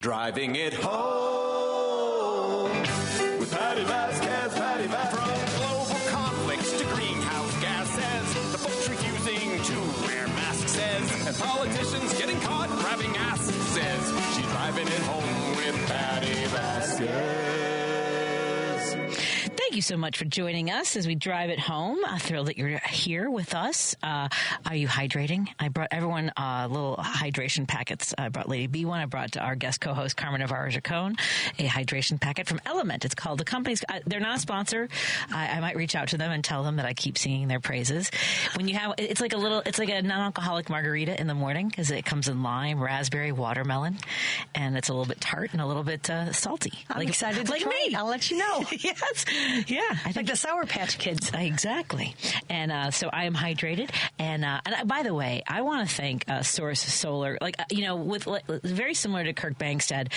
Driving it home with Patti Vasquez, Patti Vasquez. From global conflicts to greenhouse gases, the folks refusing to wear masks says, and politicians getting caught grabbing asses. She's driving it home with Patti Vasquez. Thank you so much for joining us as we drive it home. I'm thrilled that you're here with us. Are you hydrating? I brought everyone little hydration packets. I brought Lady B one. I brought our guest co-host Carmen Navarro Gercone a hydration packet from Element. It's called the company's. They're not a sponsor. I might reach out to them and tell them that I keep singing their praises. When you have, it's like a non-alcoholic margarita in the morning because it comes in lime, raspberry, watermelon, and it's a little bit tart and a little bit salty. I'm excited to try it. I'll let you know. Yes. Yeah, I think the Sour Patch Kids. Exactly. And so I am hydrated. And by the way, I want to thank Source Solar. Very similar to Kirk Bangstead,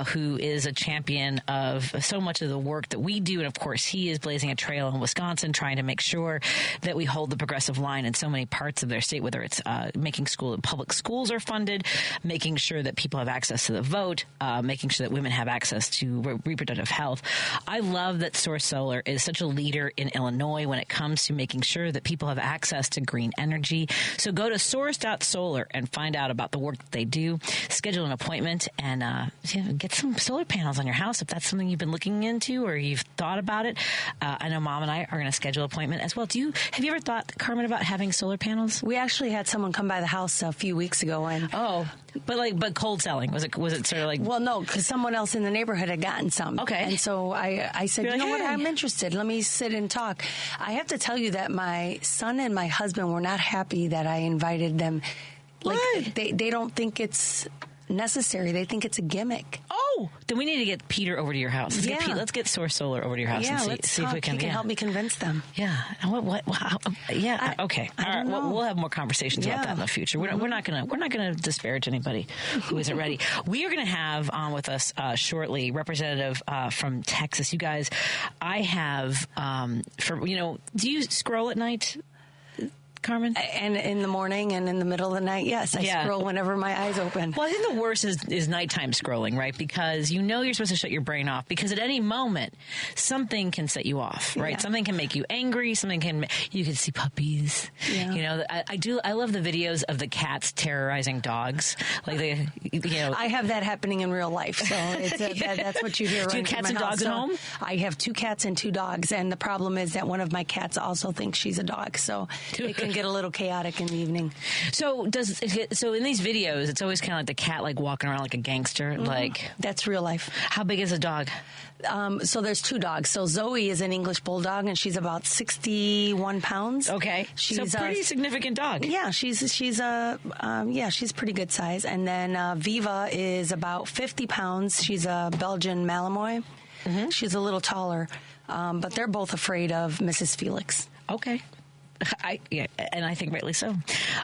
who is a champion of so much of the work that we do. And of course, he is blazing a trail in Wisconsin, trying to make sure that we hold the progressive line in so many parts of their state, whether it's making public schools are funded, making sure that people have access to the vote, making sure that women have access to reproductive health. I love that Source Solar is such a leader in Illinois when it comes to making sure that people have access to green energy. So go to source.solar and find out about the work that they do. Schedule an appointment and get some solar panels on your house if that's something you've been looking into or you've thought about it. I know Mom and I are going to schedule an appointment as well. Have you ever thought, Carmen, about having solar panels? We actually had someone come by the house a few weeks ago and but cold selling was it sort of like? Well, no, because someone else in the neighborhood had gotten some. Okay, and so I said, what? I'm interested. Let me sit and talk. I have to tell you that my son and my husband were not happy that I invited them. Like they don't think it's necessary. They think it's a gimmick. Oh, then we need to get Peter over to your house. Let's get Source Solar over to your house and see if we can. He can help me convince them. Yeah. What? Okay. All right. Well, we'll have more conversations about that in the future. We're not gonna disparage anybody who isn't ready. We are gonna have on with us shortly representative from Texas. You guys, I have do you scroll at night, Carmen? And in the morning and in the middle of the night, yes. I scroll whenever my eyes open. Well, I think the worst is nighttime scrolling, right? Because you're supposed to shut your brain off because at any moment, something can set you off, right? Yeah. Something can make you angry. You can see puppies. Yeah. I love the videos of the cats terrorizing dogs. I have that happening in real life. So that's what you hear right now. Do you have cats and dogs at home? I have 2 cats and 2 dogs. And the problem is that one of my cats also thinks she's a dog. So it can get a little chaotic in the evening. So in these videos, it's always kind of like the cat walking around like a gangster. That's real life. How big is a dog? So there's 2 dogs. So Zoe is an English bulldog, and she's about 61 pounds. Okay, she's a pretty significant dog. Yeah, she's pretty good size. And then Viva is about 50 pounds. She's a Belgian Malinois. Mm-hmm. She's a little taller, but they're both afraid of Mrs. Felix. Okay. And I think rightly so.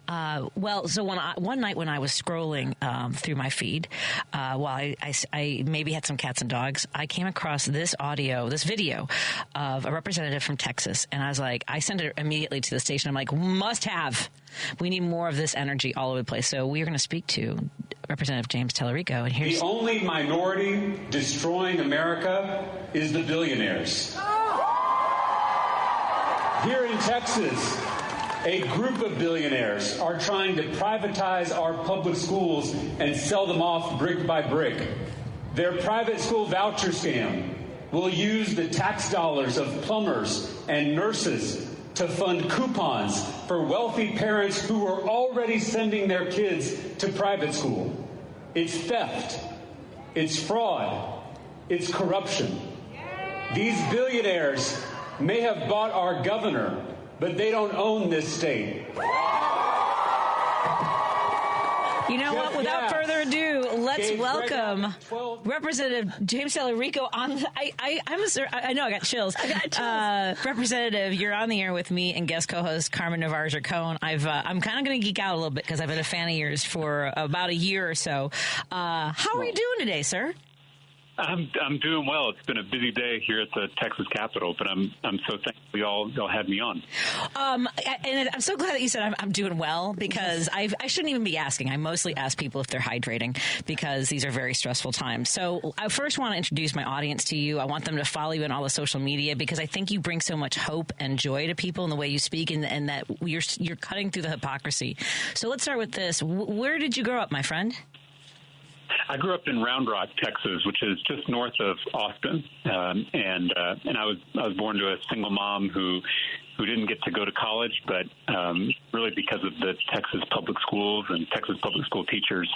So one night when I was scrolling through my feed, while I maybe had some cats and dogs, I came across this video of a representative from Texas, and I sent it immediately to the station. I'm like, must have. We need more of this energy all over the place. So we are going to speak to Representative James Tellerico. And the only minority destroying America is the billionaires. Here in Texas, a group of billionaires are trying to privatize our public schools and sell them off brick by brick. Their private school voucher scam will use the tax dollars of plumbers and nurses to fund coupons for wealthy parents who are already sending their kids to private school. It's theft. It's fraud. It's corruption. These billionaires may have bought our governor, but they don't own this state. You know what? Without further ado, let's welcome Representative James Tellerico on. I know I got chills. Representative, you're on the air with me and guest co-host Carmen Navarro Gercone. I'm kind of going to geek out a little bit because I've been a fan of yours for about a year or so. How are you doing today, sir? I'm doing well. It's been a busy day here at the Texas Capitol, but I'm so thankful y'all had me on. And I'm so glad that you said I'm doing well, because I shouldn't even be asking. I mostly ask people if they're hydrating, because these are very stressful times. So I first want to introduce my audience to you. I want them to follow you on all the social media, because I think you bring so much hope and joy to people in the way you speak, and that you're cutting through the hypocrisy. So let's start with this. Where did you grow up, my friend? I grew up in Round Rock, Texas, which is just north of Austin, and I was born to a single mom who didn't get to go to college, but really because of the Texas public schools and Texas public school teachers,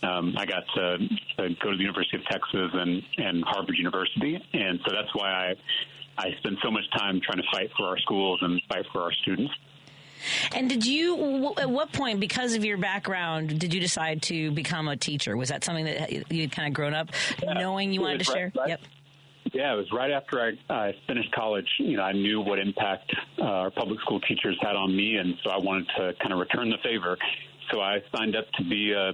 I got to go to the University of Texas and Harvard University, and so that's why I spend so much time trying to fight for our schools and fight for our students. And did you, at what point, because of your background, did you decide to become a teacher? Was that something that you'd kind of grown up knowing you wanted to share? Right. Yep. Yeah, it was right after I finished college. I knew what impact our public school teachers had on me, and so I wanted to kind of return the favor. So I signed up to be a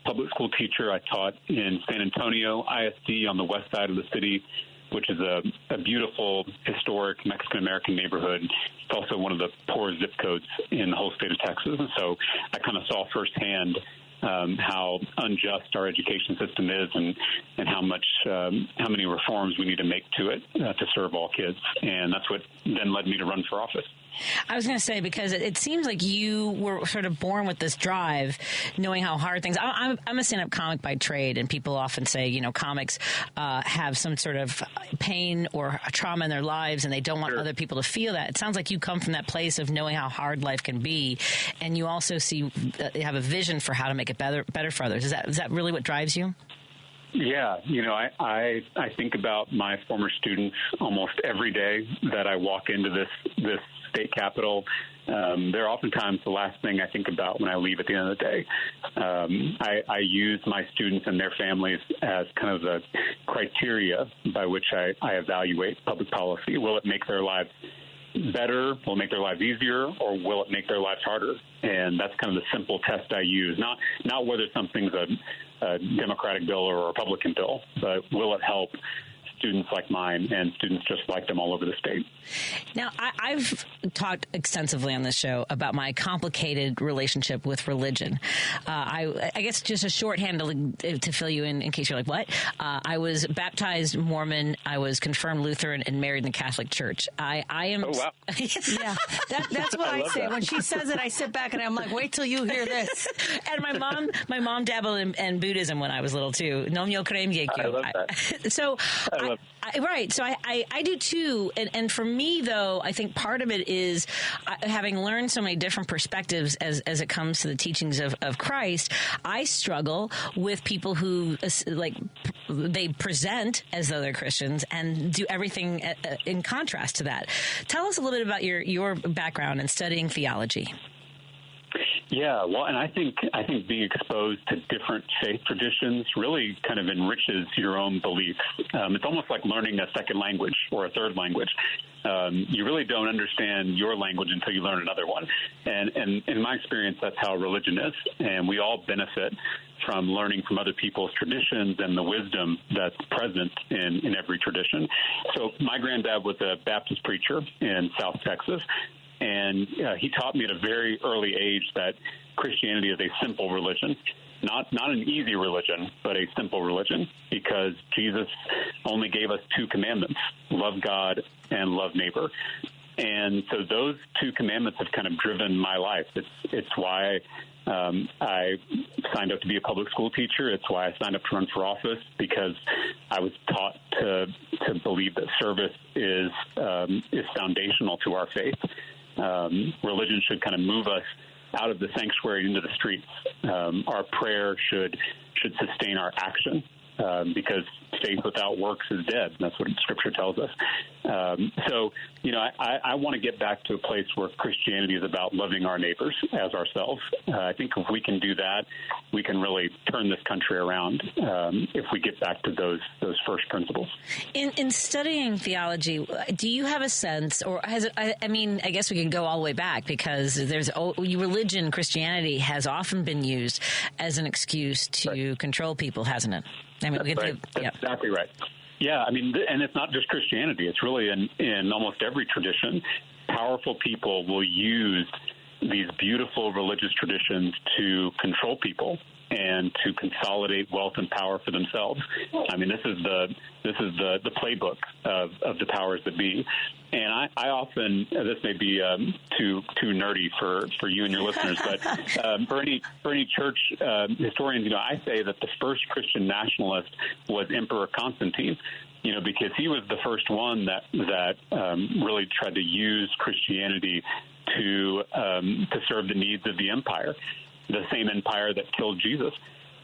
public school teacher. I taught in San Antonio ISD on the west side of the city, which is a beautiful, historic Mexican-American neighborhood. It's also one of the poorest zip codes in the whole state of Texas. And so I kind of saw firsthand how unjust our education system is, and how many reforms we need to make to it to serve all kids. And that's what then led me to run for office. I was going to say, because it seems like you were sort of born with this drive, knowing how hard things. I'm a stand-up comic by trade, and people often say, comics have some sort of pain or trauma in their lives, and they don't want other people to feel that. It sounds like you come from that place of knowing how hard life can be, and you also have a vision for how to make it better for others. Is that really what drives you? Yeah, I think about my former students almost every day that I walk into this state capitol. They're oftentimes the last thing I think about when I leave at the end of the day. I use my students and their families as kind of the criteria by which I evaluate public policy. Will it make their lives better? Will it make their lives easier? Or will it make their lives harder? And that's kind of the simple test I use. Not whether something's a Democratic bill or a Republican bill, but will it help students like mine and students just like them all over the state. Now, I've talked extensively on this show about my complicated relationship with religion. I guess just a shorthand to fill you in case you're like, what? I was baptized Mormon. I was confirmed Lutheran and married in the Catholic Church. I am. Oh, wow. Yeah, that's what I say. That. When she says it, I sit back and I'm like, wait till you hear this. And my mom dabbled in Buddhism when I was little too. No myo krem yekyu. I love that. So I do too. And for me, though, I think part of it is having learned so many different perspectives as it comes to the teachings of Christ. I struggle with people who they present as though they're Christians and do everything in contrast to that. Tell us a little bit about your background in studying theology. Yeah, well, and I think being exposed to different faith traditions really kind of enriches your own beliefs. It's almost like learning a second language or a third language. You really don't understand your language until you learn another one. And in my experience, that's how religion is. And we all benefit from learning from other people's traditions and the wisdom that's present in every tradition. So my granddad was a Baptist preacher in South Texas. And he taught me at a very early age that Christianity is a simple religion, not an easy religion, but a simple religion, because Jesus only gave us two commandments: love God and love neighbor. And so those two commandments have kind of driven my life. It's why I signed up to be a public school teacher. It's why I signed up to run for office, because I was taught to believe that service is foundational to our faith. Religion should kind of move us out of the sanctuary into the streets. Our prayer should sustain our action, because faith without works is dead. That's what Scripture tells us. So, I want to get back to a place where Christianity is about loving our neighbors as ourselves. I think if we can do that, we can really turn this country around if we get back to those first principles. In studying theology, do you have a sense, or has it, I guess we can go all the way back, because religion, Christianity has often been used as an excuse to control people, hasn't it? I mean, That's exactly right. Yeah, I mean, and it's not just Christianity. It's really in almost every tradition. Powerful people will use these beautiful religious traditions to control people and to consolidate wealth and power for themselves. I mean, this is the playbook of the powers that be. And I often, this may be too nerdy for you and your listeners, but for any church historians, I say that the first Christian nationalist was Emperor Constantine. Because he was the first one that really tried to use Christianity to serve the needs of the empire, the same empire that killed Jesus.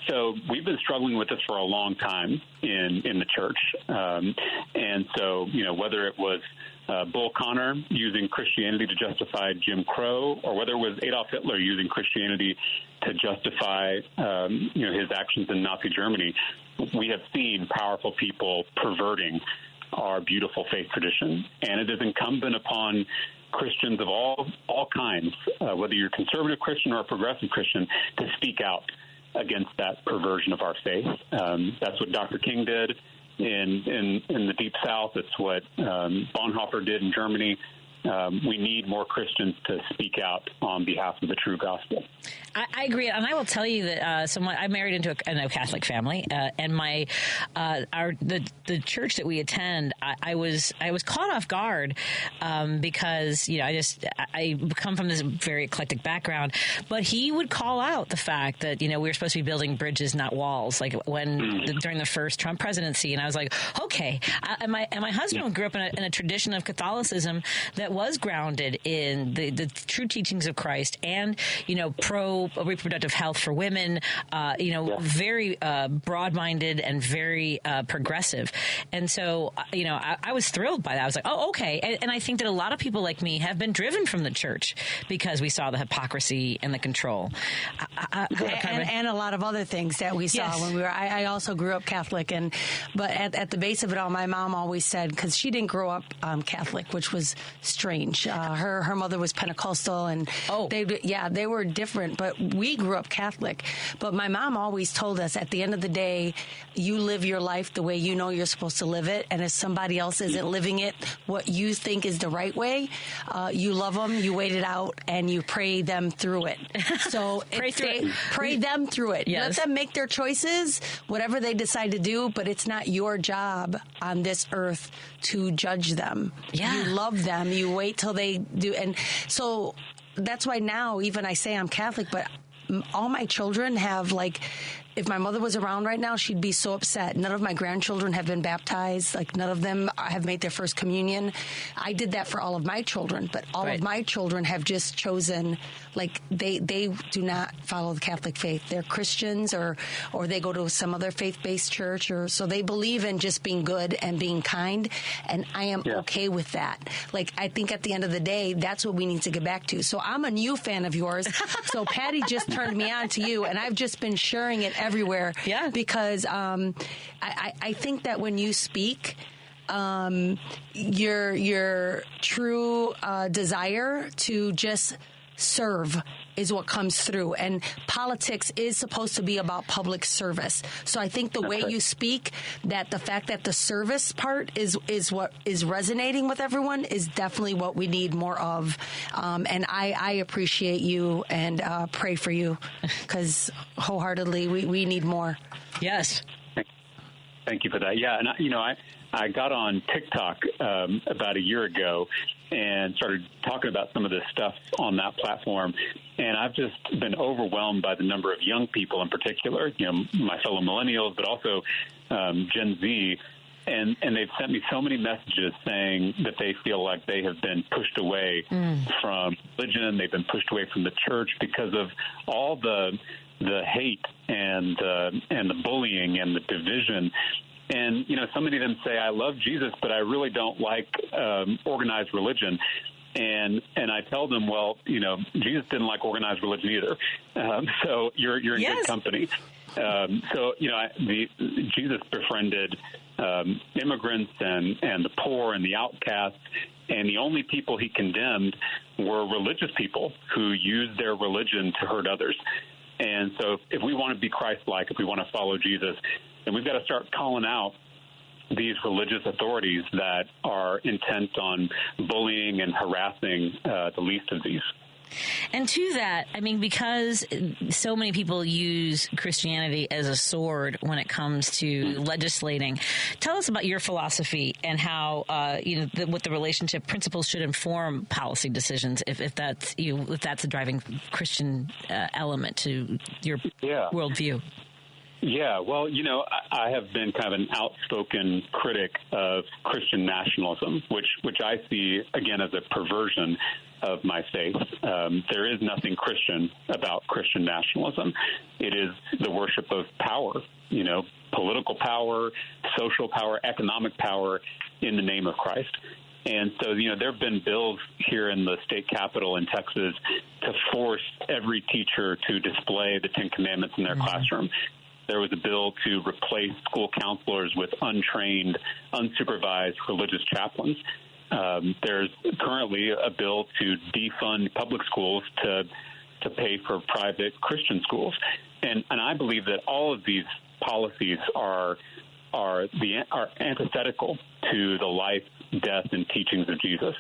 So we've been struggling with this for a long time in the church. And so, whether it was Bull Connor using Christianity to justify Jim Crow, or whether it was Adolf Hitler using Christianity to justify, his actions in Nazi Germany, we have seen powerful people perverting our beautiful faith tradition. And it is incumbent upon Christians of all kinds, whether you're a conservative Christian or a progressive Christian, to speak out against that perversion of our faith. That's what Dr. King did in the Deep South. It's what Bonhoeffer did in Germany. We need more Christians to speak out on behalf of the true gospel. I agree, and I will tell you that I'm married into a Catholic family, and the church that we attend, I was caught off guard because I come from this very eclectic background, but he would call out the fact that we were supposed to be building bridges, not walls, like during the first Trump presidency, and I was like, okay, and my husband grew up in a tradition of Catholicism that was grounded in the true teachings of Christ and pro reproductive health for women, very broad-minded and very progressive. And so, I was thrilled by that. I was like, oh, okay. And I think that a lot of people like me have been driven from the church because we saw the hypocrisy and the control. And a lot of other things that we saw when we were, I also grew up Catholic. But at the base of it all, my mom always said, because she didn't grow up Catholic, which was strange. Her mother was Pentecostal, and they were different, but we grew up Catholic. But my mom always told us, at the end of the day, you live your life the way you know you're supposed to live it, and if somebody else isn't living it what you think is the right way, you love them, you wait it out, and you pray them through it. So pray them through it. Yes. Let them make their choices, whatever they decide to do, but it's not your job on this earth to judge them. Yeah. You love them. You wait till they do. And so that's why now even I say I'm Catholic, but all my children have, like, if my mother was around right now, she'd be so upset. None of my grandchildren have been baptized. Like, none of them have made their first communion. I did that for all of my children, but all of my children have just chosen, like, they do not follow the Catholic faith. They're Christians or they go to some other faith-based church, or so they believe in just being good and being kind, and I am okay with that. Like, I think at the end of the day, that's what we need to get back to. So I'm a new fan of yours. So Patti just turned me on to you, and I've just been sharing it everywhere. Yeah. Because I think that when you speak, your true desire to just serve is what comes through, and politics is supposed to be about public service. So I think the way you speak, that the fact that the service part is what is resonating with everyone is definitely what we need more of. And I appreciate you and pray for you, because wholeheartedly we need more. Yes. Thank you for that. Yeah, and I got on TikTok about a year ago and started talking about some of this stuff on that platform. And I've just been overwhelmed by the number of young people in particular, my fellow millennials, but also Gen Z. And they've sent me so many messages saying that they feel like they have been pushed away from religion. They've been pushed away from the church because of all the hate and the bullying and the division. And, so many of them say, I love Jesus, but I really don't like organized religion. And I tell them, well, Jesus didn't like organized religion either. So you're in good company. Jesus befriended immigrants and the poor and the outcasts. And the only people he condemned were religious people who used their religion to hurt others. And so if we want to be Christ-like, if we want to follow Jesus, And we've got to start calling out these religious authorities that are intent on bullying and harassing the least of these. And to that, I mean, because so many people use Christianity as a sword when it comes to legislating, tell us about your philosophy and how, what the relationship principles should inform policy decisions, if that's a driving Christian element to your worldview. Yeah, well, I have been kind of an outspoken critic of Christian nationalism, which I see, again, as a perversion of my faith. There is nothing Christian about Christian nationalism. It is the worship of power, political power, social power, economic power in the name of Christ. And so, there have been bills here in the state capitol in Texas to force every teacher to display the Ten Commandments in their classroom. There was a bill to replace school counselors with untrained, unsupervised religious chaplains. There's currently a bill to defund public schools to pay for private Christian schools. And I believe that all of these policies are antithetical to the life, death, and teachings of Jesus.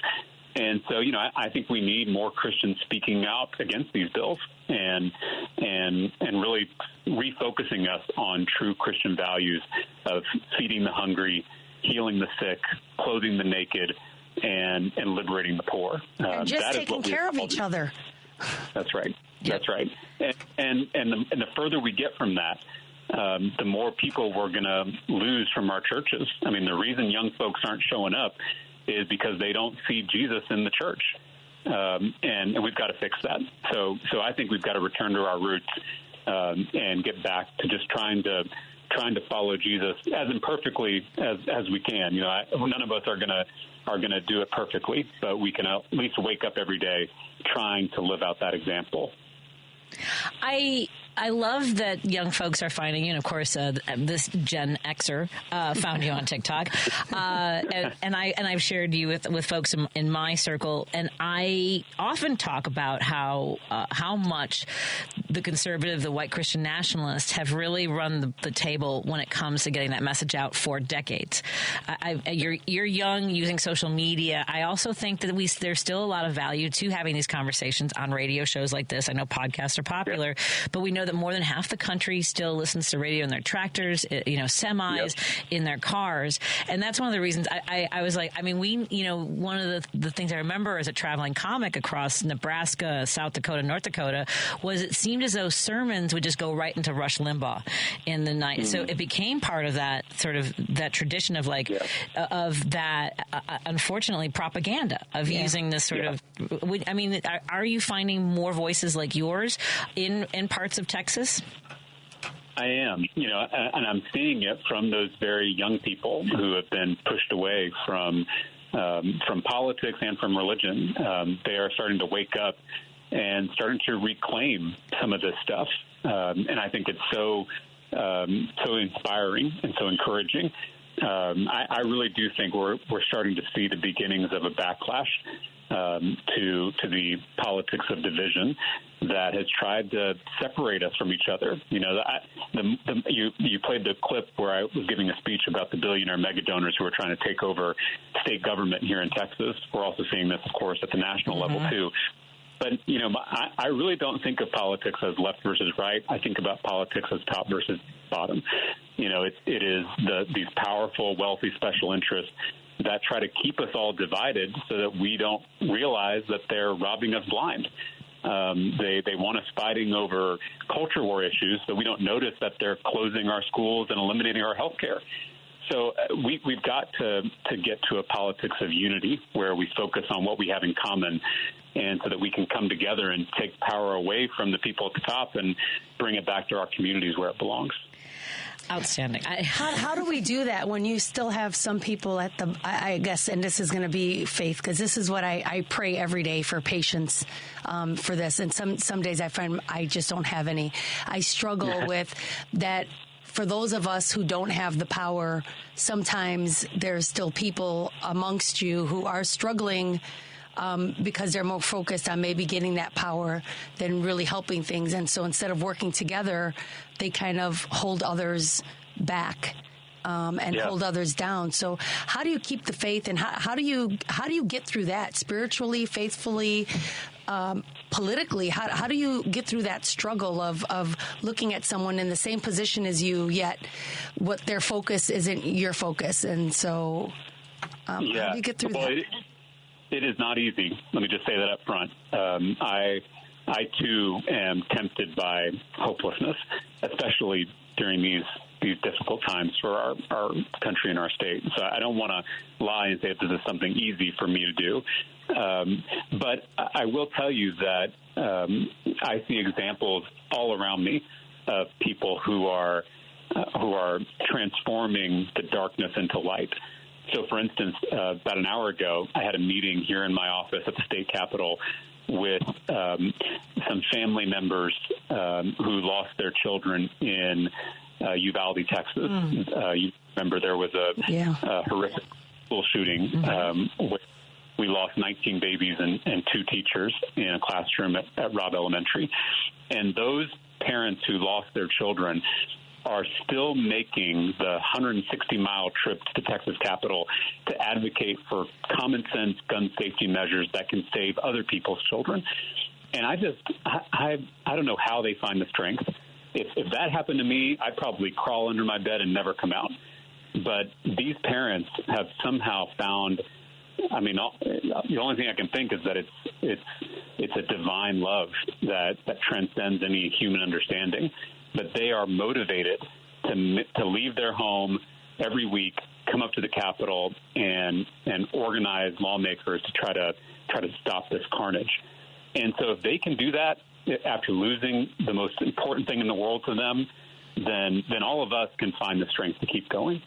And so, I think we need more Christians speaking out against these bills and really refocusing us on true Christian values of feeding the hungry, healing the sick, clothing the naked, and liberating the poor. And just taking care of each other. That's right. Yep. That's right. And the further we get from that, the more people we're going to lose from our churches. I mean, the reason young folks aren't showing up is because they don't see Jesus in the church. And we've got to fix that. So I think we've got to return to our roots and get back to just trying to follow Jesus as imperfectly as we can. None of us are going to do it perfectly, but we can at least wake up every day trying to live out that example. I love that young folks are finding you, and of course, this Gen Xer found you on TikTok, and I've shared you with folks in my circle, and I often talk about how much the conservative, the white Christian nationalists have really run the table when it comes to getting that message out for decades. You're young, using social media. I also think that there's still a lot of value to having these conversations on radio shows like this. I know podcasts are popular, but we know that more than half the country still listens to radio in their tractors, semis, in their cars. And that's one of the reasons I was like, I mean, one of the things I remember as a traveling comic across Nebraska, South Dakota, North Dakota, was it seemed as though sermons would just go right into Rush Limbaugh in the night. So it became part of that sort of that tradition of of that, unfortunately, propaganda of using this sort of, I mean, are you finding more voices like yours in parts of Texas? I am, and I'm seeing it from those very young people who have been pushed away from politics and from religion. They are starting to wake up and starting to reclaim some of this stuff. And I think it's so inspiring and so encouraging. I really do think we're starting to see the beginnings of a backlash to the politics of division that has tried to separate us from each other. You played the clip where I was giving a speech about the billionaire mega donors who are trying to take over state government here in Texas. We're also seeing this, of course, at the national level too. But, I really don't think of politics as left versus right. I think about politics as top versus bottom. It is these powerful, wealthy special interests that try to keep us all divided so that we don't realize that they're robbing us blind. They want us fighting over culture war issues so we don't notice that they're closing our schools and eliminating our health care. So we've got to get to a politics of unity where we focus on what we have in common, and so that we can come together and take power away from the people at the top and bring it back to our communities where it belongs. Outstanding. How do we do that when you still have some people at the, I guess, and this is going to be faith, because this is what I pray every day for patience for this. And some days I find I just don't have any. I struggle with that. For those of us who don't have the power, sometimes there's still people amongst you who are struggling because they're more focused on maybe getting that power than really helping things. And so instead of working together, they kind of hold others back. And hold others down. So how do you keep the faith, and how do you get through that spiritually, faithfully, politically? How do you get through that struggle of looking at someone in the same position as you, yet what their focus isn't your focus? And so how do you get through that? It is not easy. Let me just say that up front. I too am tempted by hopelessness, especially during these difficult times for our country and our state. So I don't want to lie and say that this is something easy for me to do. But I will tell you that I see examples all around me of people who are transforming the darkness into light. So, for instance, about an hour ago, I had a meeting here in my office at the state capitol with some family members who lost their children in Uvalde, Texas. You remember there was a horrific school shooting where we lost 19 babies and 2 teachers in a classroom at Robb Elementary. And those parents who lost their children are still making the 160-mile trip to the Texas Capitol to advocate for common sense gun safety measures that can save other people's children. And I don't know how they find the strength. If that happened to me, I'd probably crawl under my bed and never come out. But these parents have somehow found, I mean, the only thing I can think is that it's a divine love that transcends any human understanding. But they are motivated to leave their home every week, come up to the Capitol, and organize lawmakers to try to stop this carnage. And so if they can do that after losing the most important thing in the world to them, then all of us can find the strength to keep going.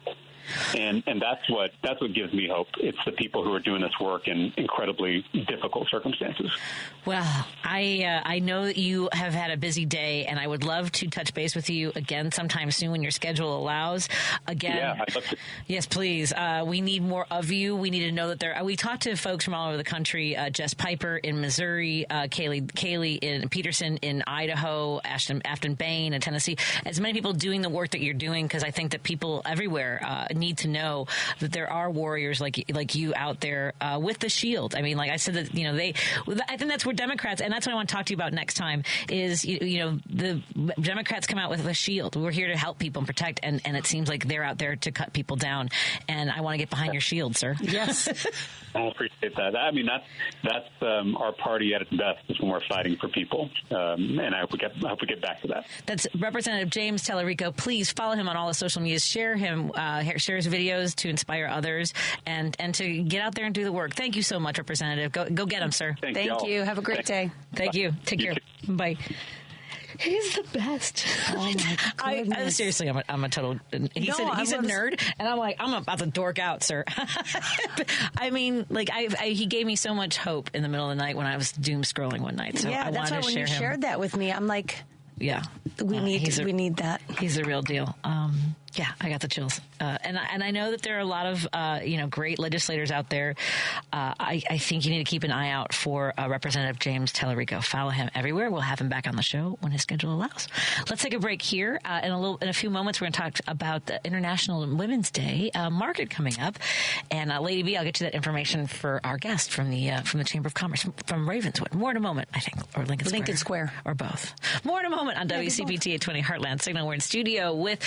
And that's what gives me hope. It's the people who are doing this work in incredibly difficult circumstances. Well, I know that you have had a busy day, and I would love to touch base with you again sometime soon when your schedule allows. Again, yeah, I'd love to. Yes, please. We need more of you. We need to know that we talked to folks from all over the country. Jess Piper in Missouri, Kaylee in Peterson in Idaho, Afton Bain in Tennessee. As many people doing the work that you're doing, because I think that people everywhere need to know that there are warriors like you out there with the shield. I mean, like I said, that I think that's where Democrats, and that's what I want to talk to you about next time, is the Democrats come out with a shield. We're here to help people and protect, and it seems like they're out there to cut people down. And I want to get behind your shield, sir. Yes. I appreciate that. I mean, that's our party at its best, is when we're fighting for people. And I hope we get back to that. That's Representative James Tellerico. Please follow him on all the social media. Share his videos to inspire others and to get out there and do the work. Thank you so much, Representative. Go get him, sir. Thank you. Have a great day. Thank you. Take care. Bye. He's the best. Oh my goodness! Seriously, I'm a total. He's a nerd, and I'm like, I'm about to dork out, sir. I mean, like he gave me so much hope in the middle of the night when I was doom scrolling one night. So yeah, I that's why when you shared that with me, I'm like, yeah, we need that. He's the real deal. Yeah, I got the chills, and I know that there are a lot of great legislators out there. I think you need to keep an eye out for Representative James Tellerico. Follow him everywhere. We'll have him back on the show when his schedule allows. Let's take a break here. In a few moments, we're going to talk about the International Women's Day market coming up. And Lady B, I'll get you that information for our guest from the Chamber of Commerce from Ravenswood. More in a moment, I think, or Lincoln Square, or both. More in a moment on WCPT 820 Heartland Signal. We're in studio with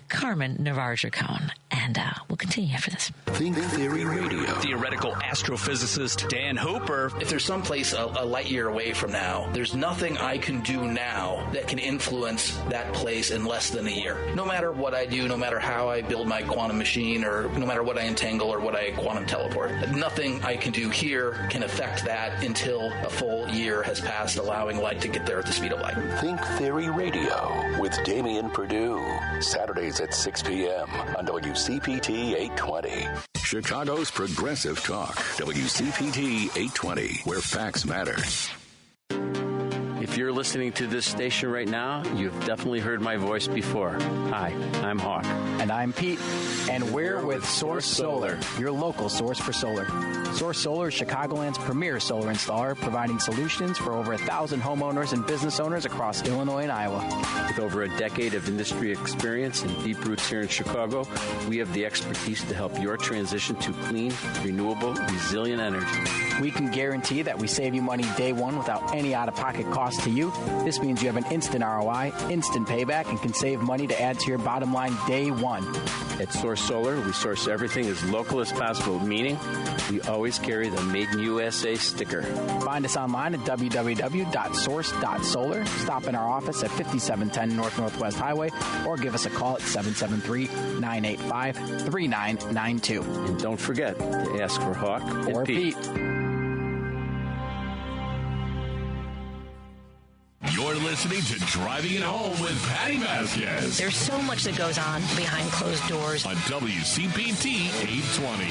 Carmen Navarro Gercone, and we'll continue after this. Think Theory Radio. Theoretical astrophysicist Dan Hooper. If there's someplace a light year away from now, there's nothing I can do now that can influence that place in less than a year. No matter what I do, no matter how I build my quantum machine, or no matter what I entangle or what I quantum teleport, nothing I can do here can affect that until a full year has passed, allowing light to get there at the speed of light. Think Theory Radio with Damian Perdue. Saturdays at 6 p.m. on WCPT 820. Chicago's Progressive Talk. WCPT 820, where facts matter. If If you're listening to this station right now, you've definitely heard my voice before. Hi, I'm Hawk. And I'm Pete. And we're with Source Solar, your local source for solar. Source Solar is Chicagoland's premier solar installer, providing solutions for over 1,000 homeowners and business owners across Illinois and Iowa. With over a decade of industry experience and deep roots here in Chicago, we have the expertise to help your transition to clean, renewable, resilient energy. We can guarantee that we save you money day one without any out-of-pocket cost to you. This means you have an instant ROI, instant payback, and can save money to add to your bottom line day one. At Source Solar, we source everything as local as possible, meaning we always carry the Made in USA sticker. Find us online at www.source.solar. Stop in our office at 5710 North Northwest Highway or give us a call at 773-985-3992. And don't forget to ask for Hawk or Pete. You're listening to Driving It Home with Patti Vasquez. There's so much that goes on behind closed doors. On WCPT 820.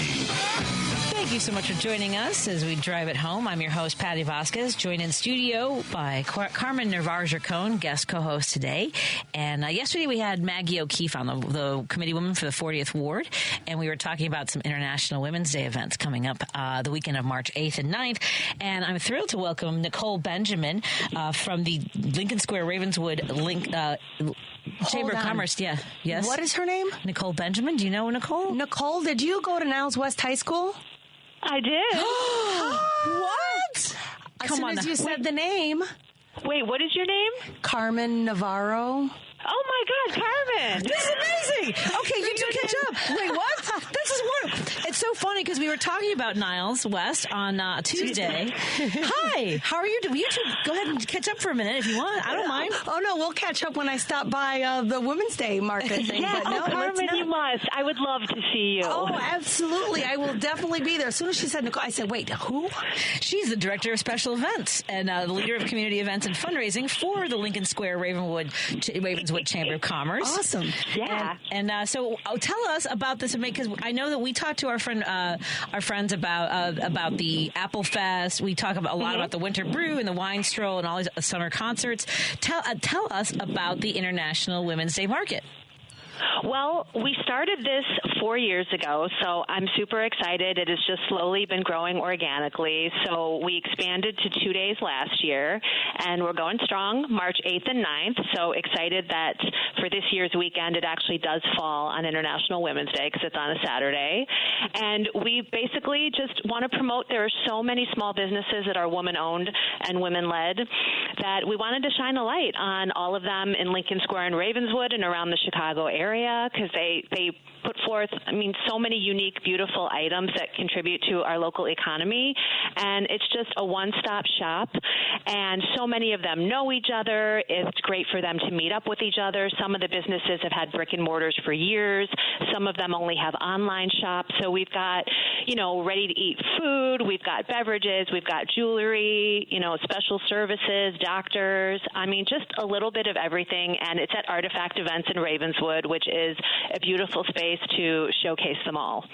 Thank you so much for joining us as we drive it home. I'm your host, Patti Vasquez, joined in studio by Carmen Navarro Gercone, guest co-host today. And yesterday we had Maggie O'Keefe on, the committee woman for the 40th Ward, and we were talking about some International Women's Day events coming up the weekend of March 8th and 9th. And I'm thrilled to welcome Nicole Benjamin from the Lincoln Square Ravenswood Chamber of Commerce. Yeah. Yes. What is her name? Nicole Benjamin. Do you know Nicole? Nicole, did you go to Niles West High School? I did. What? As soon as you said the name. Wait, what is your name? Carmen Navarro. Oh, my God, Carmen. This is amazing. Okay, you two catch up. Wait, what? This is wonderful. It's so funny because we were talking about Niles West on Tuesday. Hi, how are you doing? You two go ahead and catch up for a minute if you want. I don't mind. Oh, no, we'll catch up when I stop by the Women's Day market thing. Yeah, but no, Carmen, you must. I would love to see you. Oh, absolutely. I will definitely be there. As soon as she said Nicole, I said, wait, who? She's the director of special events and the leader of community events and fundraising for the Lincoln Square Ravenswood Chamber of Commerce. Awesome. Yeah. And so tell us about this, because I know that we talked to our friends about the Apple Fest. We talk about a lot about the Winter Brew and the Wine Stroll and all these summer concerts. Tell us about the International Women's Day Market. Well, we started this 4 years ago, so I'm super excited. It has just slowly been growing organically. So we expanded to 2 days last year, and we're going strong March 8th and 9th. So excited that for this year's weekend, it actually does fall on International Women's Day because it's on a Saturday. And we basically just want to promote, there are so many small businesses that are woman-owned and women-led that we wanted to shine a light on all of them in Lincoln Square and Ravenswood and around the Chicago area, because they put forth, so many unique, beautiful items that contribute to our local economy. And it's just a one-stop shop. And so many of them know each other. It's great for them to meet up with each other. Some of the businesses have had brick and mortars for years. Some of them only have online shops. So we've got, ready-to-eat food. We've got beverages. We've got jewelry, special services, doctors. Just a little bit of everything. And it's at Artifact Events in Ravenswood, which is a beautiful space to showcase them all.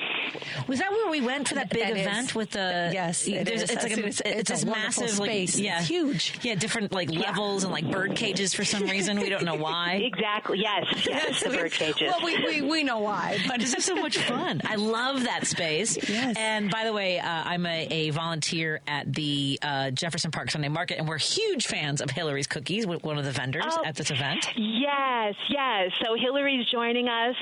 Was that where we went for that big event with the? Yes, it's this a massive space. It's huge. Yeah, different levels and bird cages for some reason. We don't know why. Exactly. Yes, the bird cages. Well, we know why, but this is so much fun. I love that space. Yes. And by the way, I'm a volunteer at the Jefferson Park Sunday Market, and we're huge fans of Hillary's Cookies, one of the vendors at this event. Yes. So Hillary's joining us.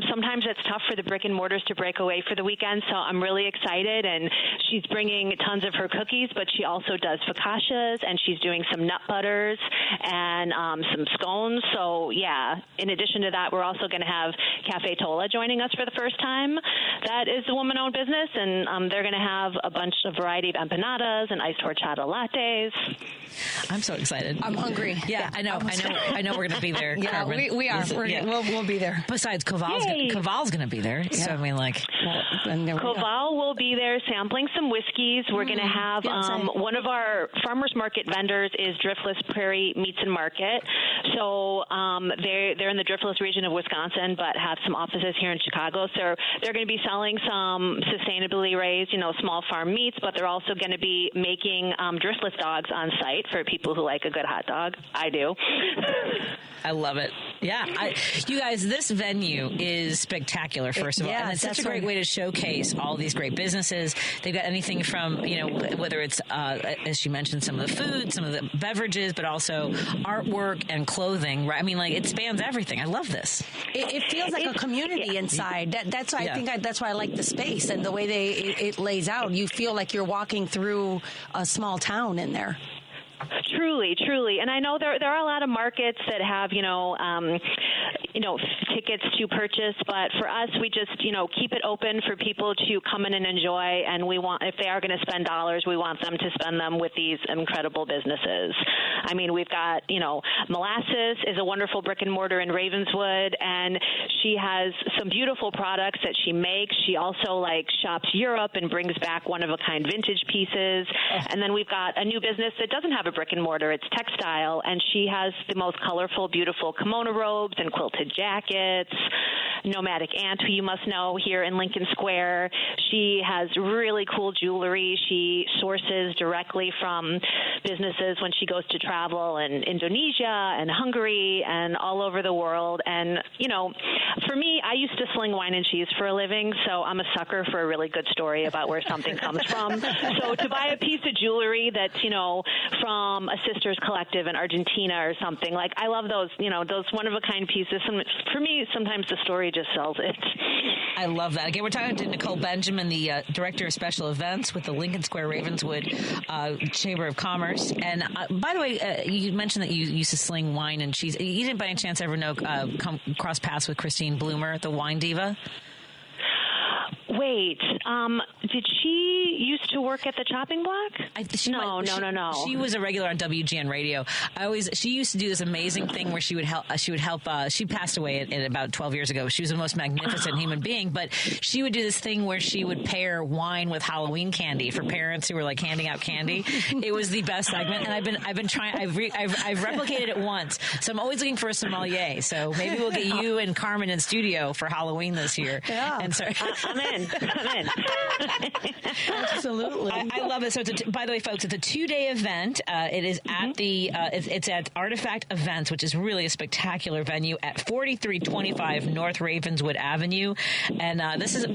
Sometimes it's tough for the brick and mortars to break away for the weekend, so I'm really excited. And she's bringing tons of her cookies, but she also does focaccias, and she's doing some nut butters and some scones. So, yeah, in addition to that, we're also going to have Cafe Tola joining us for the first time. That is a woman-owned business, and they're going to have a variety of empanadas and iced horchata lattes. I'm so excited. I'm hungry. Yeah, I know we're going to be there. Yeah, Carmen. we are. We'll be there. Besides, Koval's going to be there. Yeah. So, Koval will be there sampling some whiskeys. We're going to have one of our farmers market vendors is Driftless Prairie Meats and Market. So they're in the Driftless region of Wisconsin, but have some offices here in Chicago. So they're going to be selling some sustainably raised, small farm meats, but they're also going to be making dristless dogs on site for people who like a good hot dog. I do. I love it. Yeah. You guys, this venue is spectacular, first of all. And it's such a great way to showcase all these great businesses. They've got anything from, whether it's, as you mentioned, some of the food, some of the beverages, but also artwork and clothing, right? I mean, it spans everything. I love this. It feels like a community inside. That's why I think that's why I like the space and the way it lays out. You feel like you're walking through a small town in there. Truly. And I know there are a lot of markets that have, tickets to purchase, but for us, we just, keep it open for people to come in and enjoy. And we want, if they are going to spend dollars, we want them to spend them with these incredible businesses. I mean, we've got, Molasses is a wonderful brick and mortar in Ravenswood, and she has some beautiful products that she makes. She also shops Europe and brings back one of a kind vintage pieces. And then we've got a new business that doesn't have a brick and mortar. It's textile, and she has the most colorful, beautiful kimono robes and quilted jackets. Nomadic Aunt, who you must know here in Lincoln Square. She has really cool jewelry. She sources directly from businesses when she goes to travel in Indonesia and Hungary and all over the world. And, for me, I used to sling wine and cheese for a living, so I'm a sucker for a really good story about where something comes from. So to buy a piece of jewelry that's, from a sister's collective in Argentina or something, I love those, those one-of-a-kind pieces. For me, sometimes the story just sells it. I love that. Again, we're talking to Nicole Benjamin, the Director of Special Events with the Lincoln Square Ravenswood Chamber of Commerce. And by the way, you mentioned that you used to sling wine and cheese. You didn't by any chance ever come cross paths with Christine Bloomer, the wine diva? Wait, did she used to work at the chopping block? No. She was a regular on WGN Radio. She used to do this amazing thing where she would help. She passed away at about 12 years ago. She was the most magnificent human being, but she would do this thing where she would pair wine with Halloween candy for parents who were handing out candy. It was the best segment, and I've been trying. I've replicated it once, so I'm always looking for a sommelier. So maybe we'll get you and Carmen in studio for Halloween this year. Yeah, and so I'm in. Absolutely. I love it. So, by the way, folks, it's a 2-day event. It is at it's at Artifact Events, which is really a spectacular venue at 4325 North Ravenswood Avenue. And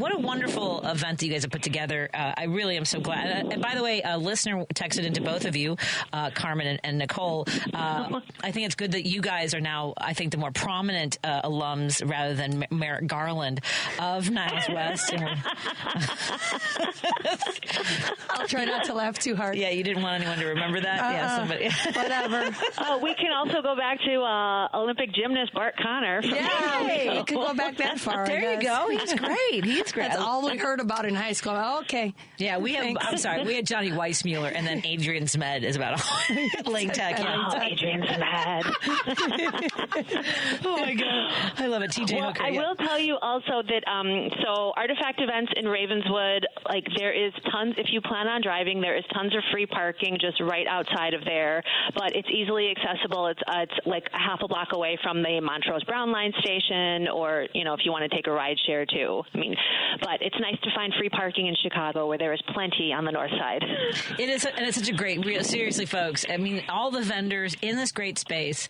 what a wonderful event that you guys have put together. I really am so glad. And by the way, a listener texted into both of you, Carmen and Nicole. I think it's good that you guys are now, I think, the more prominent alums rather than Merrick Garland of Niles West. I'll try not to laugh too hard. Yeah, you didn't want anyone to remember that? Yeah, somebody. Whatever. Oh, we can also go back to Olympic gymnast Bart Connor. Yeah, we could go back that far. There you go. He's great. That's all we heard about in high school. Okay. Yeah, we had Johnny Weissmuller, and then Adrian Zmed is about all. Lane Tech. Adrian Zmed. Oh, my God. I love it. TJ Hooker. I will tell you also that, so Artifact Events in Ravenswood, there is tons, if you plan on driving, there is tons of free parking just right outside of there, but it's easily accessible. It's like a half a block away from the Montrose Brown Line station, or, if you want to take a ride share too. But it's nice to find free parking in Chicago where there is plenty on the north side. It is, and it's such a great, seriously, folks, all the vendors in this great space,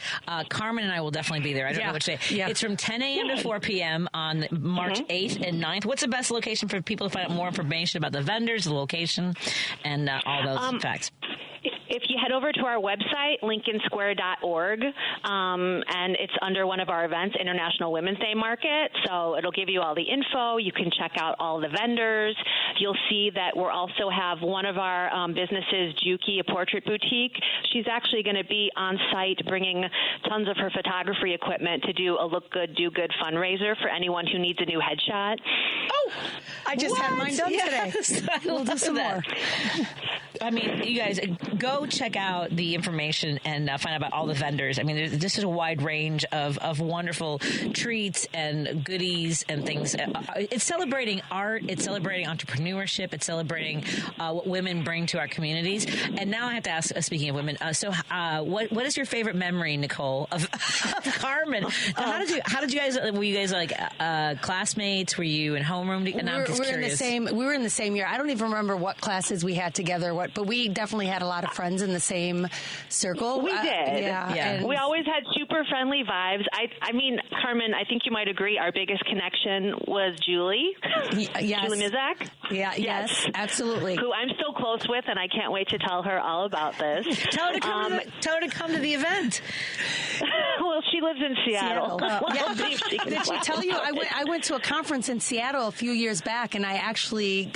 Carmen and I will definitely be there. I don't know which day. Yeah. It's from 10 a.m. to 4 p.m. on March 8th and 9th. What's the best location for people to find out more information about the vendors, the location, and all those facts? If you head over to our website, lincolnsquare.org, and it's under one of our events, International Women's Day Market, so it'll give you all the info. You can check out all the vendors. You'll see that we'll also have one of our businesses, Juki, a portrait boutique. She's actually going to be on site bringing tons of her photography equipment to do a Look Good, Do Good fundraiser for anyone who needs a new headshot. Oh, I just had mine done today. We'll do some more. I mean, you guys, go check out the information and find out about all the vendors. I mean, this is a wide range of wonderful treats and goodies and things. It's celebrating art. It's celebrating entrepreneurship. It's celebrating what women bring to our communities. And now I have to ask, speaking of women, what is your favorite memory, Nicole, of Carmen? How did you guys, were you guys like classmates? Were you in homeroom? I'm just curious. We were in the same year. I don't even remember what classes we had together, but we definitely had a lot of friends in the same circle. We did. Yeah. We always had super friendly vibes. I mean, Carmen, I think you might agree our biggest connection was Julie. Yes. Julie Mizak. Yeah, yes, absolutely. Who I'm still close with, and I can't wait to tell her all about this. Tell her to come to the event. Well, she lives in Seattle. Did she tell you? I went to a conference in Seattle a few years back, and I actually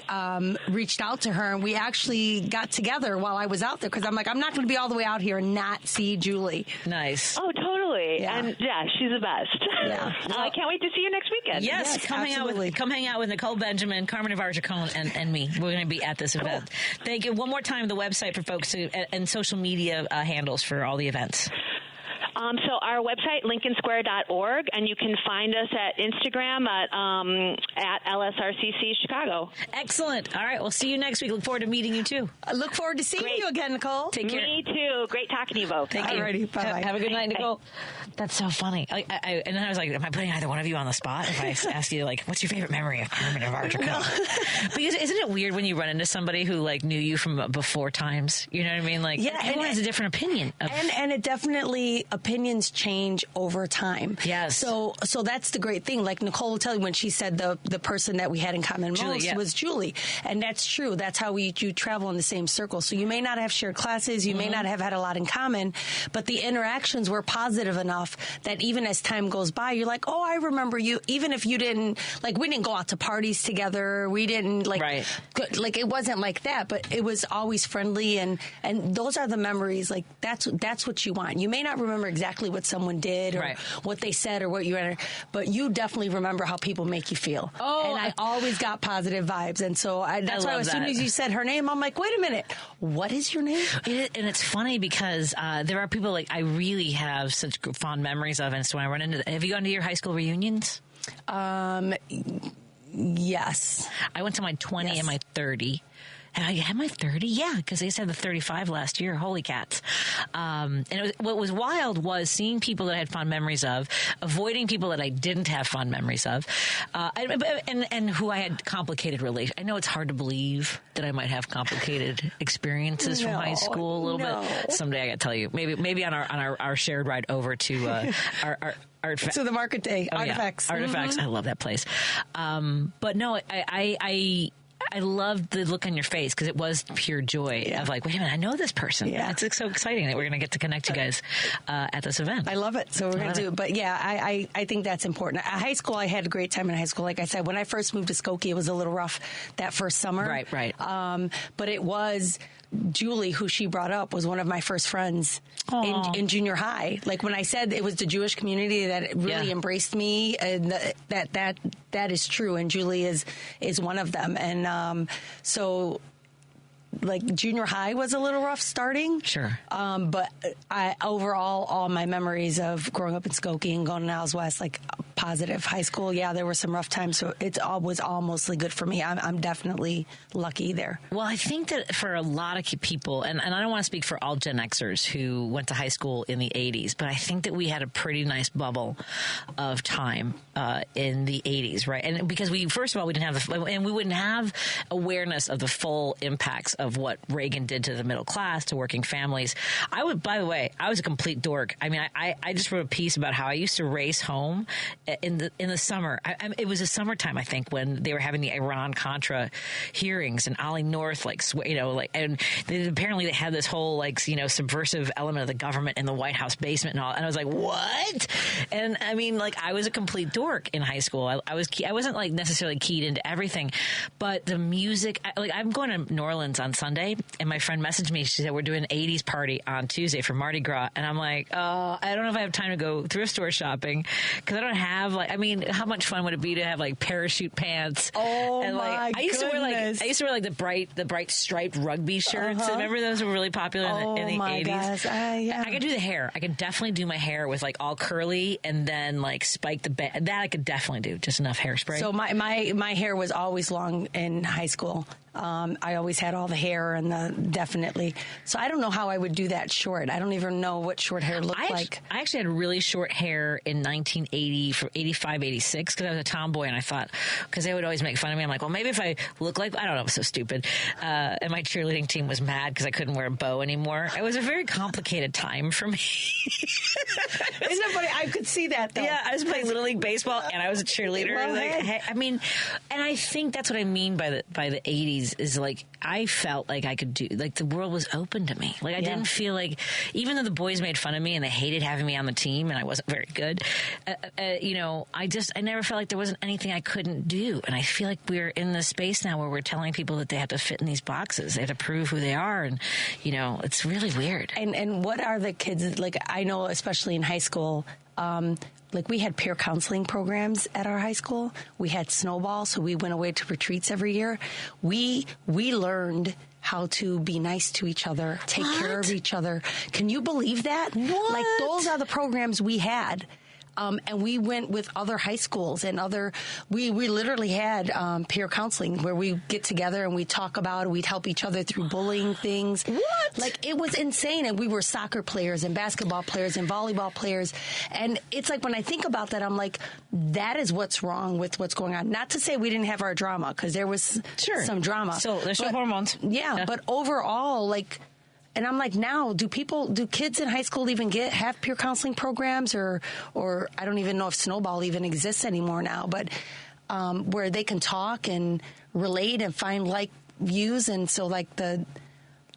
reached out to her, and we actually got together while I was out there, because I'm like, I'm not going to be all the way out here and not see Julie. Nice. Oh, totally. Yeah. And she's the best. Yeah. I can't wait to see you next weekend. Yes, come hang out with Nicole Benjamin, Carmen Navarro Gercone, and me. We're going to be at this event. Thank you. One more time, the website for folks and social media handles for all the events. So our website, lincolnsquare.org, and you can find us at Instagram at LSRCC Chicago. Excellent. All right. We'll see you next week. Look forward to meeting you, too. I look forward to seeing you again, Nicole. Take care. Me, too. Great talking to you both. Thank you. Alrighty. Bye-bye. Have a good night, Nicole. That's so funny. And then I was like, am I putting either one of you on the spot if I ask you, like, what's your favorite memory of Carmen Navarro Gercone? Because isn't it weird when you run into somebody who, like, knew you from before times? You know what I mean? Like, everyone has a different opinion. And it definitely, opinions change over time. Yes. So that's the great thing. Like Nicole will tell you when she said the person that we had in common most was Julie. And that's true. That's how you travel in the same circle. So you may not have shared classes. You may not have had a lot in common, but the interactions were positive enough that even as time goes by, you're like, oh, I remember you. Even if you didn't, like, we didn't go out to parties together. We didn't, like, like, it wasn't like that, but it was always friendly. And those are the memories. Like, that's what you want. You may not remember exactly what someone did or what they said or what you entered, but you definitely remember how people make you feel. Oh, and I always got positive vibes, and so that's why as soon as you said her name, I'm like, wait a minute, what is your name? And it's funny because there are people like I really have such fond memories of, and so when I run into have you gone to your high school reunions? Yes. I went to my 20 and my 30. I had my 30? Yeah, because they said the 35 last year. Holy cats. And what was wild was seeing people that I had fond memories of, avoiding people that I didn't have fond memories of, and who I had complicated relations. I know it's hard to believe that I might have complicated experiences from high school a little bit. Someday I got to tell you. Maybe on our shared ride over to our to the Market Day. Artifacts. Yeah. Artifacts. I love that place. But no, I loved the look on your face because it was pure joy of like, wait a minute, I know this person. Yeah. It's so exciting that we're going to get to connect you guys at this event. I love it. So we're going to do it. But yeah, I think that's important. At high school, I had a great time in high school. Like I said, when I first moved to Skokie, it was a little rough that first summer. Right. But it was Julie, who she brought up, was one of my first friends in junior high. Like when I said it was the Jewish community that really embraced me, and that is true. And Julie is one of them. And so, like, junior high was a little rough starting. Sure. But overall, all my memories of growing up in Skokie and going to Niles West, like, positive. High school, there were some rough times, so it was all mostly good for me. I'm definitely lucky there. Well, I think that for a lot of people, and I don't want to speak for all Gen Xers who went to high school in the 80s, but I think that we had a pretty nice bubble of time in the 80s, right? And because first of all, we didn't have and we wouldn't have awareness of the full impacts of what Reagan did to the middle class, to working families. By the way, I was a complete dork. I mean, I just wrote a piece about how I used to race home in the summer. It was a summertime, I think, when they were having the Iran-Contra hearings, and Ollie North, and apparently they had this whole, subversive element of the government in the White House basement and all. And I was like, what? And I mean, I was a complete dork in high school. I wasn't necessarily keyed into everything, but the music. I'm going to New Orleans on Sunday, and my friend messaged me. She said, we're doing an 80s party on Tuesday for Mardi Gras. And I'm like, oh, I don't know if I have time to go thrift store shopping because I don't have, like, I mean, how much fun would it be to have, like, parachute pants? Oh, and, like, my I used goodness. to wear the bright striped rugby shirts. Remember those were really popular in the 80s? Gosh. Yeah. I could do the hair. I could definitely do my hair with, like, all curly and then, like, spike the band. That I could definitely do. Just enough hairspray. So my hair was always long in high school. I always had all the hair and definitely. So I don't know how I would do that short. I don't even know what short hair looked like. I actually had really short hair in 1980, from 85, 86, because I was a tomboy, and I thought, because they would always make fun of me, I'm like, well, maybe if I look like, I don't know, I'm so stupid. And my cheerleading team was mad because I couldn't wear a bow anymore. It was a very complicated time for me. Isn't it funny? I could see that, though. Yeah, I was playing Little League Baseball, and I was a cheerleader. Well, I mean, and I think that's what I mean by the 80s. Is like I felt like I could do, like the world was open to me. Like I didn't feel like, even though the boys made fun of me and they hated having me on the team and I wasn't very good, you know, I never felt like there wasn't anything I couldn't do. And I feel like we're in this space now where we're telling people that they have to fit in these boxes. They have to prove who they are. And, you know, it's really weird. And what are the kids, like I know especially in high school, like we had peer counseling programs at our high school. We had snowball, so we went away to retreats every year. We learned how to be nice to each other, take care of each other. Can you believe that? What? Like those are the programs we had. And we went with other high schools and we literally had peer counseling where we get together and we talk about it. We'd help each other through bullying things. What? Like it was insane. And we were soccer players and basketball players and volleyball players. And it's like when I think about that, I'm like, that is what's wrong with what's going on. Not to say we didn't have our drama, because there was some drama. So there's no hormones. Yeah, but overall, like, and I'm like, now, do kids in high school even have peer counseling programs, or I don't even know if snowball even exists anymore now, but where they can talk and relate and find like views, and so like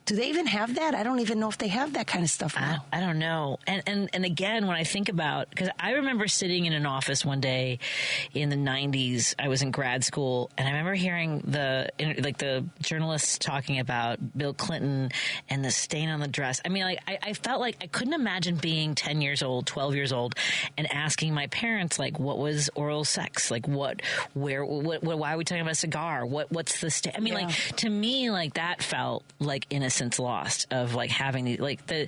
do they even have that? I don't even know if they have that kind of stuff now. I don't know. And again, when I think about, because I remember sitting in an office one day in the 90s, I was in grad school, and I remember hearing the journalists talking about Bill Clinton and the stain on the dress. I mean, like I felt like I couldn't imagine being 10 years old, 12 years old, and asking my parents, like, what was oral sex? Like, why are we talking about a cigar? What's the stain? I mean, like, to me, like, that felt like innocence lost of like having the, like the,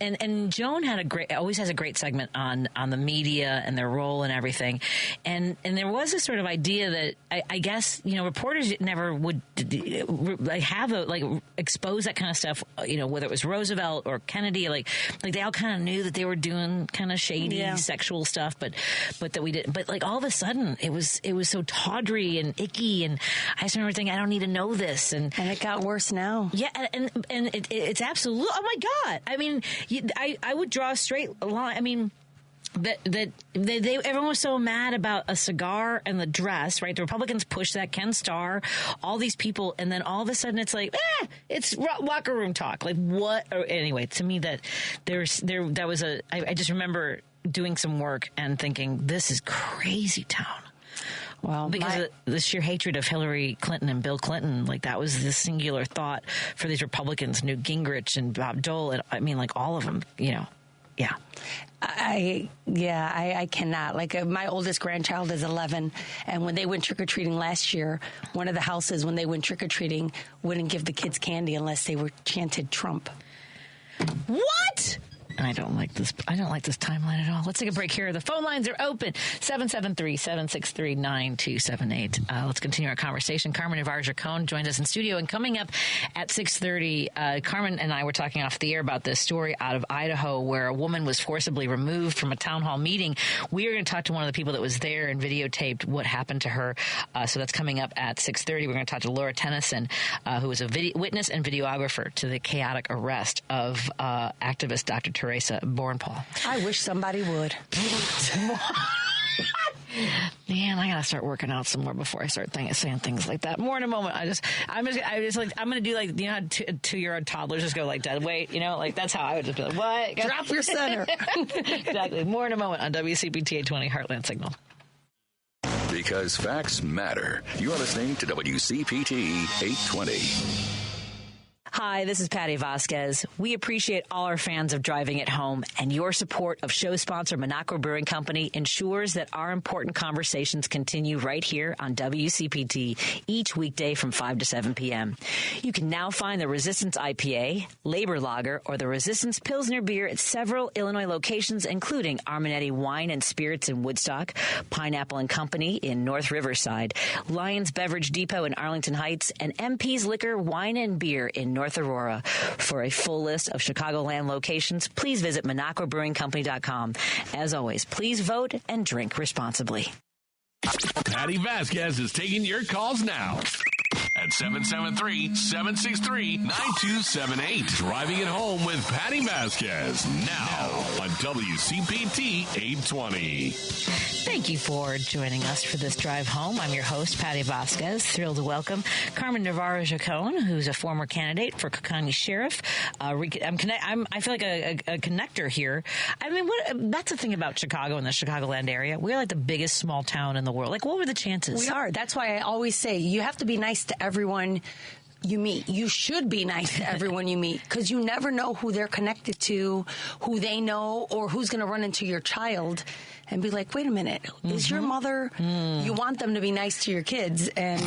and Joan always has a great segment on the media and their role and everything. And there was this sort of idea that I guess, you know, reporters never would like expose that kind of stuff, you know, whether it was Roosevelt or Kennedy, like they all kind of knew that they were doing kind of shady sexual stuff, but that we didn't, but like all of a sudden it was so tawdry and icky. And I just remember thinking, I don't need to know this. And it got worse now. Yeah. And it's absolute. Oh my God! I mean, I would draw a straight line. I mean, everyone was so mad about a cigar and the dress, right? The Republicans pushed that, Ken Starr, all these people, and then all of a sudden it's like, it's locker room talk. Like what? Or anyway, to me that was I just remember doing some work and thinking, this is crazy town. Well, because of the sheer hatred of Hillary Clinton and Bill Clinton, like that was the singular thought for these Republicans, Newt Gingrich and Bob Dole. And I mean, like all of them, you know. Yeah. I cannot. Like my oldest grandchild is 11, and when they went trick-or-treating last year, one of the houses when they went trick-or-treating wouldn't give the kids candy unless they were chanted Trump. What? And I don't like this timeline at all. Let's take a break here. The phone lines are open. 773-763-9278. Let's continue our conversation. Carmen Navarro Gercone joins us in studio. And coming up at 6:30, Carmen and I were talking off the air about this story out of Idaho where a woman was forcibly removed from a town hall meeting. We are going to talk to one of the people that was there and videotaped what happened to her. So that's coming up at 6:30. We're going to talk to Laura Tennyson, who was a witness and videographer to the chaotic arrest of activist Dr. Teresa Bornpaul. I wish somebody would. Man, I gotta start working out some more before I start saying things like that. More in a moment. I'm gonna do like, you know, how 2-year-old toddlers just go like dead weight. You know, like that's how I would just be like, what? Drop your center. Exactly. More in a moment on WCPT 820 Heartland Signal. Because facts matter. You're listening to WCPT 820. Hi, this is Patti Vasquez. We appreciate all our fans of Driving It Home, and your support of show sponsor Minocqua Brewing Company ensures that our important conversations continue right here on WCPT each weekday from 5 to 7 p.m. You can now find the Resistance IPA, Labor Lager, or the Resistance Pilsner beer at several Illinois locations, including Arminetti Wine and Spirits in Woodstock, Pineapple and Company in North Riverside, Lions Beverage Depot in Arlington Heights, and MP's Liquor, Wine, and Beer in North Aurora. For a full list of Chicagoland locations, please visit MinocquaBrewingCompany.com. As always, please vote and drink responsibly. Patti Vasquez is taking your calls now at 773-763-9278. Driving It Home with Patti Vasquez now on WCPT 820. Thank you for joining us for this drive home. I'm your host, Patti Vasquez. Thrilled to welcome Carmen Navarro Gercone, who's a former candidate for Cook County Sheriff. I feel like a connector here. I mean, that's the thing about Chicago and the Chicagoland area. We're like the biggest small town in the world. Like, what were the chances? We are. That's why I always say you have to be nice to everyone you meet. You should be nice to everyone you meet, because you never know who they're connected to, who they know, or who's going to run into your child and be like, wait a minute, is your mother, you want them to be nice to your kids and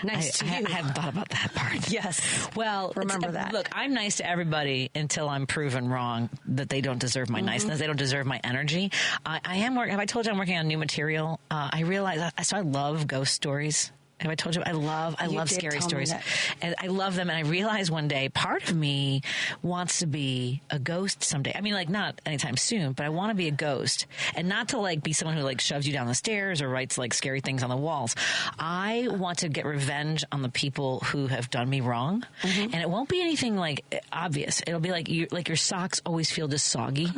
nice to you. I hadn't thought about that part. Yes. Well, remember that. Look, I'm nice to everybody until I'm proven wrong, that they don't deserve my niceness. They don't deserve my energy. I am working. Have I told you I'm working on new material? I realize, I love ghost stories. Have I told you? I love scary stories. And I love them. And I realized one day part of me wants to be a ghost someday. I mean, like, not anytime soon, but I want to be a ghost, and not to like be someone who like shoves you down the stairs or writes like scary things on the walls. I want to get revenge on the people who have done me wrong. And it won't be anything like obvious. It'll be like your socks always feel just soggy,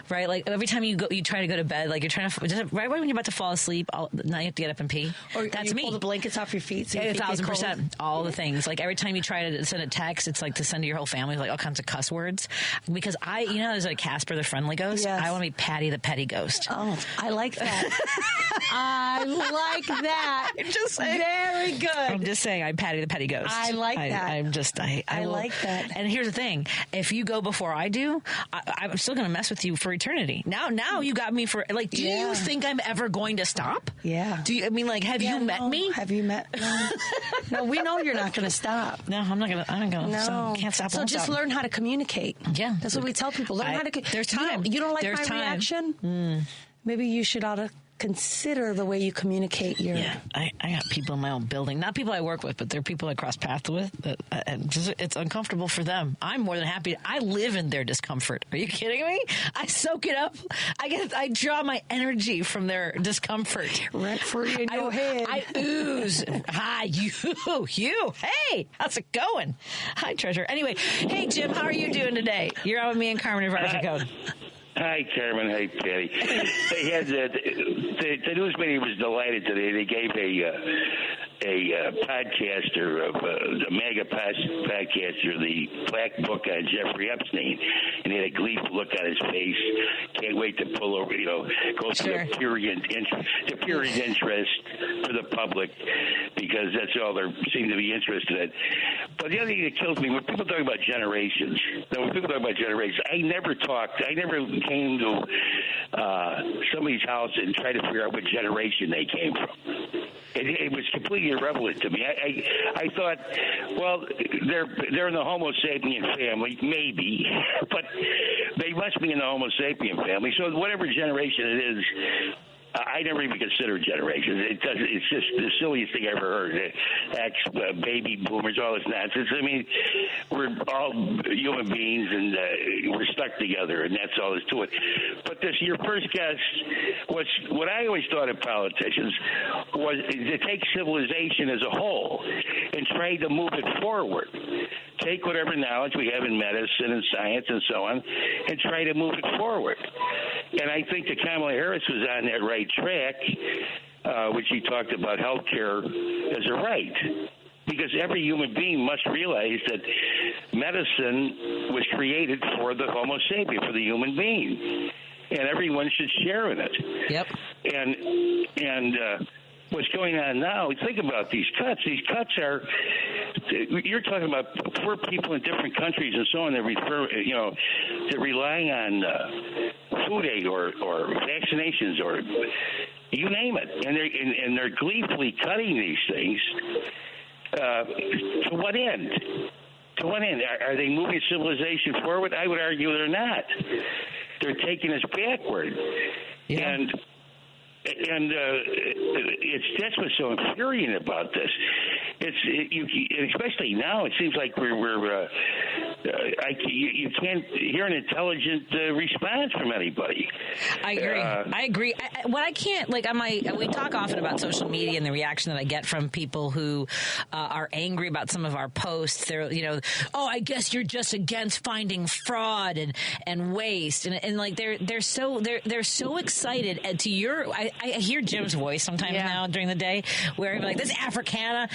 right? Like every time you try to go to bed, like you're trying to, just right when you're about to fall asleep, now you have to get up and pee. Or that's me. Blankets off your feet. So 1,000%. All the things. Like every time you try to send a text, it's like to send to your whole family like all kinds of cuss words. Because there's like Casper the Friendly Ghost. Yes. I want to be Patty the Petty Ghost. Oh, I like that. I like that. I'm just saying. Very good. I'm just saying I'm Patty the Petty Ghost. I like that. I like that. And here's the thing. If you go before I do, I'm still going to mess with you for eternity. Now you got me for like, do you think I'm ever going to stop? Yeah. Do you, I mean, like, have you met me? Have you met? No, we know you're not going to stop. No, I'm not going to. No. So can't stop. So just learn how to communicate. Yeah. That's what we tell people. Learn how to. There's time. You don't like my reaction? Maybe you should ought to consider the way you communicate your... Yeah, I got people in my own building. Not people I work with, but they're people I cross paths with. It's uncomfortable for them. I'm more than happy. I live in their discomfort. Are you kidding me? I soak it up. I draw my energy from their discomfort. Rent-free in your head. I ooze. Hi, you. Hey, how's it going? Hi, Treasure. Anyway, hey, Jim, how are you doing today? You're on with me and Carmen Navarro Gercone. Hi, Carmen. Hi, Patty. They had the news media was delighted today. They gave a podcaster, a mega podcaster, the black book on Jeffrey Epstein, and he had a gleeful look on his face. Can't wait to pull over, go through the period interest for the public, because that's all they seem to be interested in. But the other thing that kills me, when people talk about generations, I never came to somebody's house and tried to figure out what generation they came from. It was completely irrelevant to me. I thought, well, they're in the Homo sapien family, maybe, but they must be in the Homo sapien family. So whatever generation it is, I never even consider generations. It's just the silliest thing I ever heard. Baby boomers, all this nonsense. I mean, we're all human beings, and we're stuck together, and that's all there's to it. But your first guest was what I always thought of politicians was to take civilization as a whole and try to move it forward. Take whatever knowledge we have in medicine and science and so on, and try to move it forward. And I think that Kamala Harris was on that right track, which she talked about health care as a right. Because every human being must realize that medicine was created for the Homo sapien, for the human being. And everyone should share in it. Yep. And what's going on now, think about these cuts. These cuts are, you're talking about poor people in different countries and so on that they're relying on food aid or vaccinations or you name it, and they're gleefully cutting these things. To what end? To what end? Are they moving civilization forward? I would argue they're not. They're taking us backward. Yeah. And that's what's so infuriating about this. Especially now, it seems like you can't hear an intelligent response from anybody. I agree. What I can't, we talk often about social media and the reaction that I get from people who are angry about some of our posts. They're, I guess you're just against finding fraud and waste, and like they're so excited. And to your, I hear Jim's voice sometimes now during the day, where like this Africana,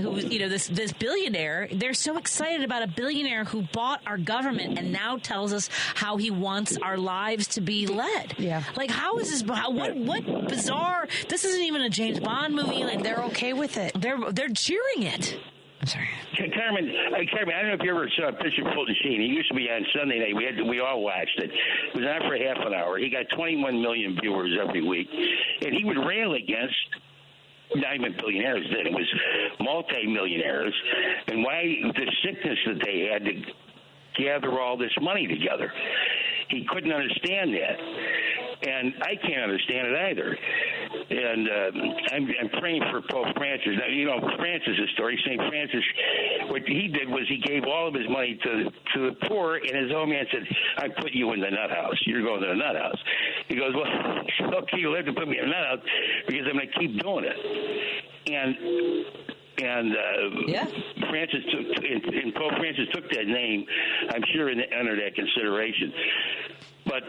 who this billionaire, they're so excited about a billionaire who bought our government and now tells us how he wants our lives to be led. Yeah. Like, how is this? What bizarre? This isn't even a James Bond movie. Like, they're okay with it. They're cheering it. I'm sorry. Carmen, I don't know if you ever saw Bishop Fulton Sheen. He used to be on Sunday night. We all watched it. It was on for half an hour. He got 21 million viewers every week. And he would rail against not even billionaires then. It was multi-millionaires. And why the sickness that they had to gather all this money together. He couldn't understand that. And I can't understand it either. And I'm praying for Pope Francis. Now, Francis' story, St. Francis, what he did was he gave all of his money to the poor, and his old man said, I put you in the nut house. You're going to the nut house. He goes, well, okay, you'll have to put me in the nut house because I'm going to keep doing it. And Francis and Pope Francis took that name, I'm sure, under that consideration. But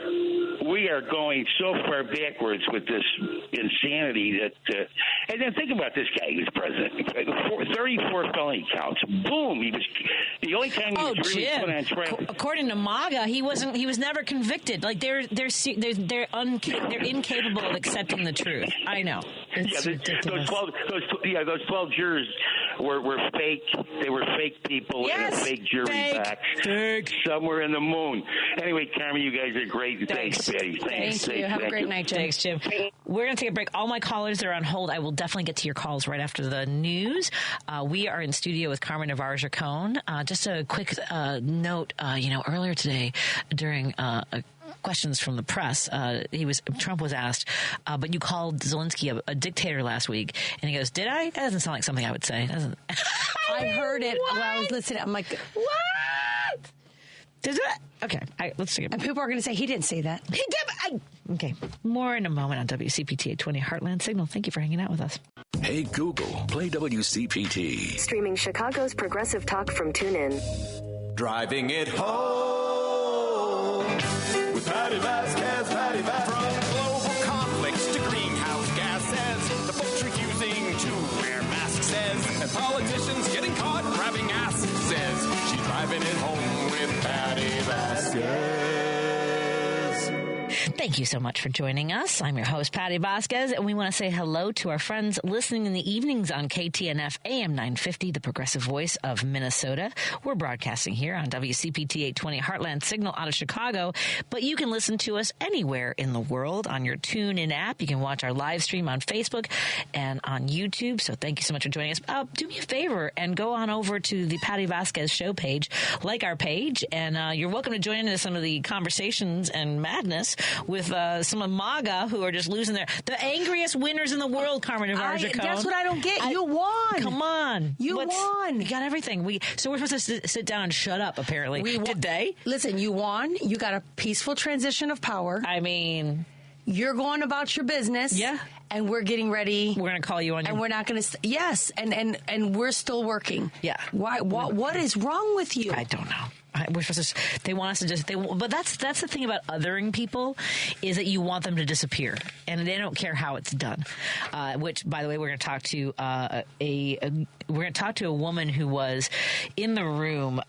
we are going so far backwards with this insanity that, and then think about this guy who's president. 34 felony counts. Boom! He was the only time he was really put on trial. According to MAGA, he was never convicted. Like they're incapable of accepting the truth. I know. It's ridiculous. Those 12 jurors were fake. They were fake people in a fake jury box. Somewhere in the moon. Anyway, Carmen, you guys are great. Thanks, Patty. Thank you. Have a great night, Jim. Thanks, Jim. We're going to take a break. All my callers are on hold. I will definitely get to your calls right after the news. We are in studio with Carmen Navarro Gercone. Just a quick note. Earlier today during questions from the press, Trump was asked, but you called Zelensky a dictator last week, and he goes, "Did I? That doesn't sound like something I would say." I heard it while I was listening. I'm like, what? Did it? Okay, let's take it. And people are going to say he didn't say that. He did. Okay, more in a moment on WCPT 820 Heartland Signal. Thank you for hanging out with us. Hey, Google, play WCPT. Streaming Chicago's progressive talk from TuneIn. Driving it home with Patti Vasquez, Patti Vasquez. From global conflicts to greenhouse gases, the folks refusing to wear masks says, and politicians getting caught grabbing ass says, she's driving it home with Patti Vasquez. Thank you so much for joining us. I'm your host, Patti Vasquez, and we want to say hello to our friends listening in the evenings on KTNF AM 950, the progressive voice of Minnesota. We're broadcasting here on WCPT 820 Heartland Signal out of Chicago, but you can listen to us anywhere in the world on your TuneIn app. You can watch our live stream on Facebook and on YouTube, so thank you so much for joining us. Do me a favor and go on over to the Patti Vasquez show page, like our page, and you're welcome to join in some of the conversations and madness with some of MAGA who are just losing the angriest winners in the world, Carmen Navarro Gercone. That's what I don't get. You won. Come on. You won. You got everything. So we're supposed to sit down and shut up, apparently. Did they? Listen, you won. You got a peaceful transition of power. I mean, you're going about your business. Yeah. And we're getting ready. We're going to call you on your... And we're not going to... Yes. And we're still working. Yeah. Why? What is wrong with you? I don't know. They want us to just. But that's the thing about othering people, is that you want them to disappear, and they don't care how it's done. Which, by the way, we're going to talk to a woman who was in the room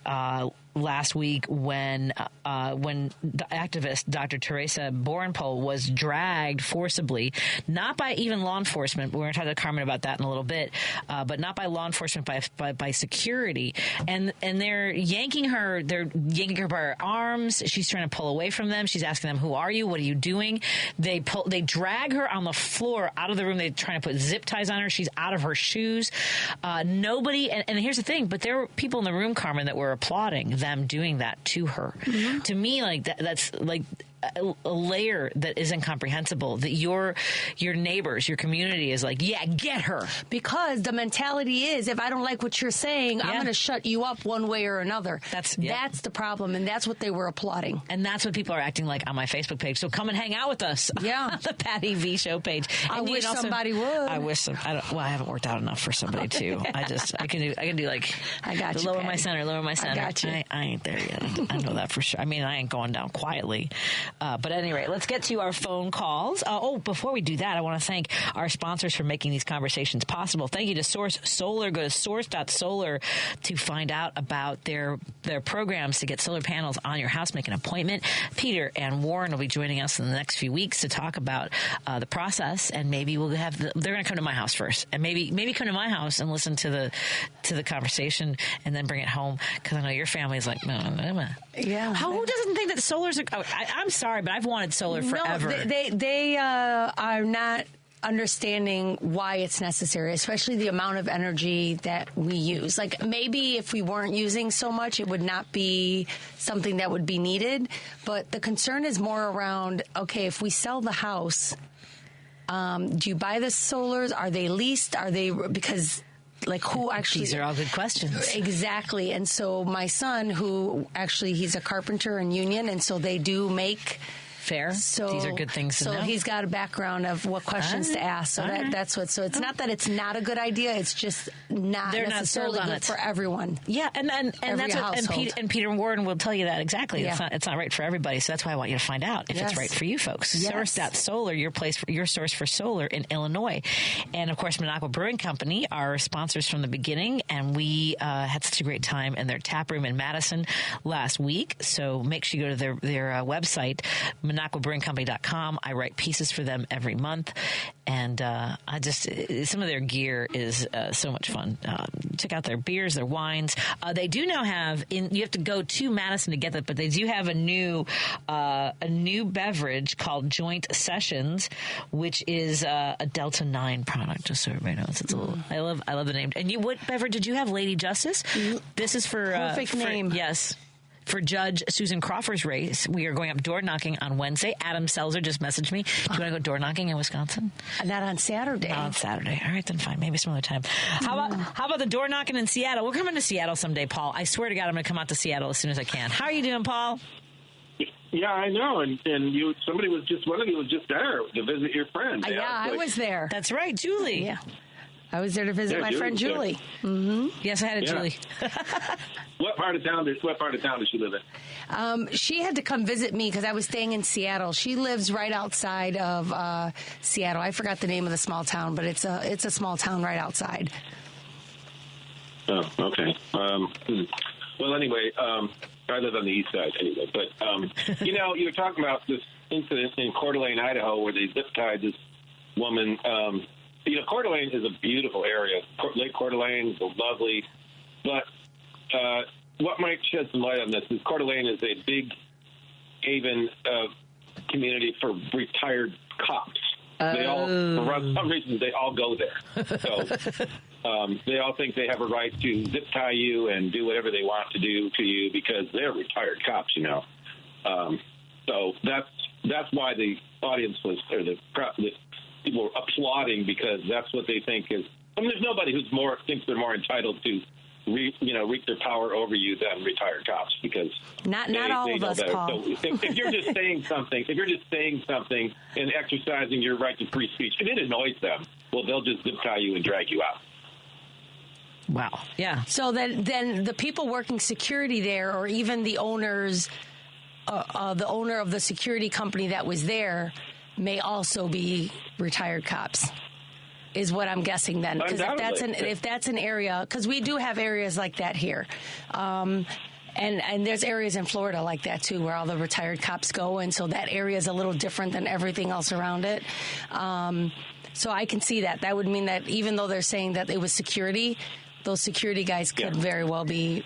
last week when the activist Dr. Teresa Borenpol was dragged forcibly, not by even law enforcement. We're going to talk to Carmen about that in a little bit, but not by law enforcement, by security, and they're yanking her. They're yanking her by her arms. She's trying to pull away from them. She's asking them, "Who are you? What are you doing?" They drag her on the floor out of the room. They're trying to put zip ties on her. She's out of her shoes. Nobody. And here's the thing. But there were people in the room, Carmen, that were applauding them doing that to her. Mm-hmm. To me, like that's like a layer that is incomprehensible, that your neighbors, your community is like, yeah, get her. Because the mentality is, if I don't like what you're saying, I'm going to shut you up one way or another. That's the problem, and that's what they were applauding. And that's what people are acting like on my Facebook page. So come and hang out with us. Yeah. The Patti V Show page. I wish somebody would. I wish I haven't worked out enough for somebody too. I can do like, I got you, lower Patty. Lower my center. I got you. I ain't there yet. I know that for sure. I mean, I ain't going down quietly. But at any rate, let's get to our phone calls. Before we do that, I want to thank our sponsors for making these conversations possible. Thank you to Source Solar. Go to source.solar to find out about their programs to get solar panels on your house. Make an appointment. Peter and Warren will be joining us in the next few weeks to talk about the process, and maybe we'll have they're going to come to my house first, and maybe come to my house and listen to the conversation, and then bring it home, because I know your family's like, no. Yeah. Who doesn't think that solar's? I'm sorry, but I've wanted solar forever. No, they are not understanding why it's necessary, especially the amount of energy that we use. Like, maybe if we weren't using so much, it would not be something that would be needed. But the concern is more around, okay, if we sell the house, do you buy the solars? Are they leased? Are they, because like, who actually? These are all good questions. Exactly. And so my son, who actually, he's a carpenter in Union, and so they do make fair. So these are good things to know. So he's got a background of what questions to ask. So that's what. So it's not that it's not a good idea. It's just not necessarily good for everyone. Yeah, and that's what. And Peter Warren will tell you that exactly. Yeah. It's not right for everybody. So that's why I want you to find out if it's right for you folks. Yes. Source.solar, your source for solar in Illinois, and of course Minocqua Brewing Company are sponsors from the beginning, and we had such a great time in their tap room in Madison last week. So make sure you go to their website, MinocquaBrewingCompany.com. I write pieces for them every month, and some of their gear is so much fun. Check out their beers, their wines. They do now have you have to go to Madison to get that, but they do have a new beverage called Joint Sessions, which is a Delta 9 product. Just so everybody knows, it's a little. I love the name. And what beverage did you have, Lady Justice? This is for perfect name. Yes. For Judge Susan Crawford's race, we are going up door knocking on Wednesday. Adam Selzer just messaged me. Do you want to go door knocking in Wisconsin? Not on Saturday. Not on Saturday. All right, then fine. Maybe some other time. How about the door knocking in Seattle? We're coming to Seattle someday, Paul. I swear to God, I'm going to come out to Seattle as soon as I can. How are you doing, Paul? Yeah, I know. And one of you was just there to visit your friend. Yeah, I was there. That's right, Julie. Yeah. I was there to visit my friend Julie. Mm-hmm. Yes, I had a Julie. What part of town does she live in? She had to come visit me because I was staying in Seattle. She lives right outside of Seattle. I forgot the name of the small town, but it's a small town right outside. Oh, okay. Well, anyway, I live on the east side anyway. But, you were talking about this incident in Coeur d'Alene, Idaho, where they zip-tied this woman. Coeur d'Alene is a beautiful area. Lake Coeur d'Alene is lovely. But what might shed some light on this is Coeur d'Alene is a big haven community for retired cops. They all, for some reason, they all go there. So they all think they have a right to zip tie you and do whatever they want to do to you because they're retired cops, So that's why the audience was, or the people were applauding, because that's what they think is. I mean, there's nobody who's thinks they're more entitled to wreak their power over you than retired cops, because not all of us, better. Paul. So if you're just saying something, and exercising your right to free speech, and it annoys them, well, they'll just zip tie you and drag you out. Wow. Yeah. So then the people working security there, or even the owners, the owner of the security company that was there, may also be retired cops. Is what I'm guessing then, because if that's an area, because we do have areas like that here. And there's areas in Florida like that, too, where all the retired cops go. And so that area is a little different than everything else around it. So I can see that. That would mean that even though they're saying that it was security, those security guys could very well be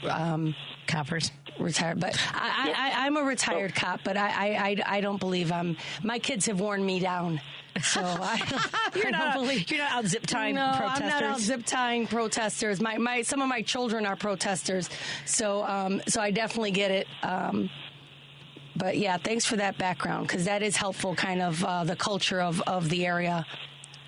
coppers. Retired. But I'm a retired cop, but I don't believe my kids have worn me down. So you're not out zip tying protesters. I'm not out zip tying protesters. Some of my children are protesters, so I definitely get it. But yeah, thanks for that background, because that is helpful, kind of the culture of the area.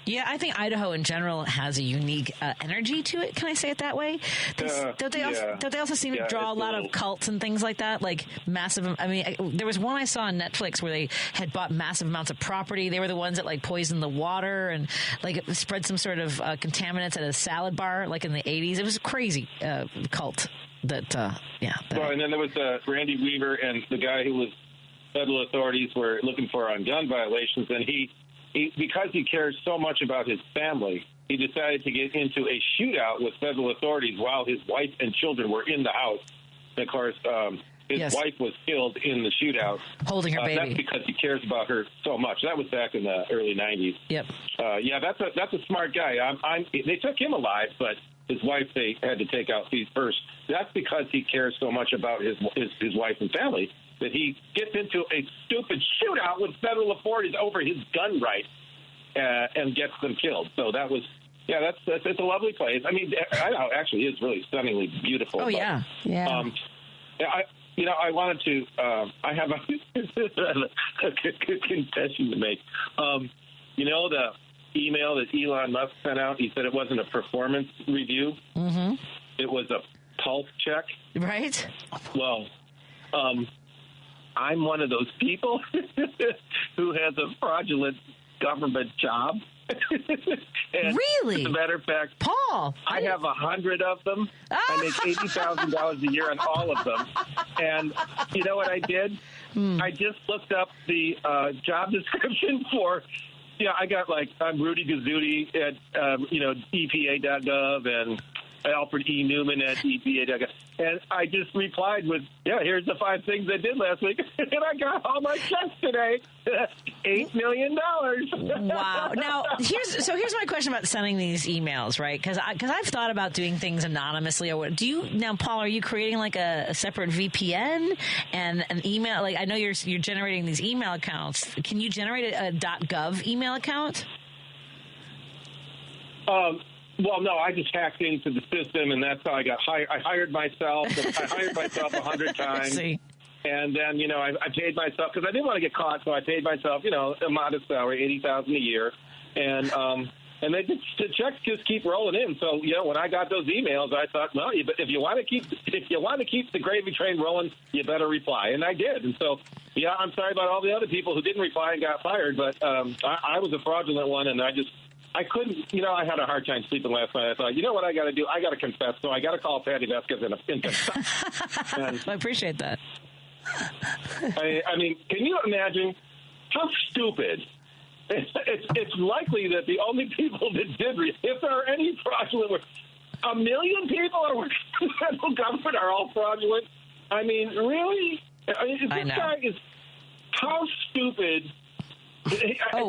Yeah, I think Idaho in general has a unique energy to it. Can I say it that way? Don't they also seem to draw a lot of cults and things like that? Like massive. I mean, there was one I saw on Netflix where they had bought massive amounts of property. They were the ones that like poisoned the water and like spread some sort of contaminants at a salad bar, like in the 80s. It was a crazy cult. Well, and then there was Randy Weaver and the guy who was federal authorities were looking for on gun violations, and he because he cares so much about his family, he decided to get into a shootout with federal authorities while his wife and children were in the house. And of course, his wife was killed in the shootout. Holding her baby. That's because he cares about her so much. That was back in the early 90s. Yep. That's a smart guy. They took him alive, but his wife they had to take out feet first. That's because he cares so much about his wife and family that he gets into a stupid shootout with federal authorities over his gun rights and gets them killed. So that was, it's a lovely place. I mean, Idaho actually is really stunningly beautiful. Oh, yeah. I wanted to, I have a confession to make. The email that Elon Musk sent out, he said it wasn't a performance review. Mm-hmm. It was a pulse check. Right. Well, I'm one of those people who has a fraudulent government job. Really? As a matter of fact, Paul, I have 100 of them. I make $80,000 a year on all of them. And you know what I did? I just looked up the job description for. I got I'm Rudy Gazzuti at EPA.gov and Alfred E. Newman at EPA.gov. And I just replied with, here's the 5 things I did last week. And I got all my checks today. $8 million. Wow. Now, here's my question about sending these emails, right? Because I've thought about doing things anonymously. Or what? Now, Paul, are you creating like a separate VPN and an email? Like, I know you're generating these email accounts. Can you generate a .gov email account? Well, no, I just hacked into the system, and that's how I got hired. I hired myself. I hired myself 100 times. And then, I paid myself, because I didn't want to get caught, so I paid myself, a modest salary, $80,000 a year. And the checks just keep rolling in. So, when I got those emails, I thought, well, if you want to keep the gravy train rolling, you better reply. And I did. And so, I'm sorry about all the other people who didn't reply and got fired, but I was a fraudulent one, and I couldn't, I had a hard time sleeping last night. I thought, what I got to do? I got to confess. So I got to call Patti Vasquez and I appreciate that. I mean, can you imagine how stupid? It's likely that the only people that did, if there are any fraudulent, 1 million people are working for the federal government are all fraudulent. I mean, really? This guy is how stupid.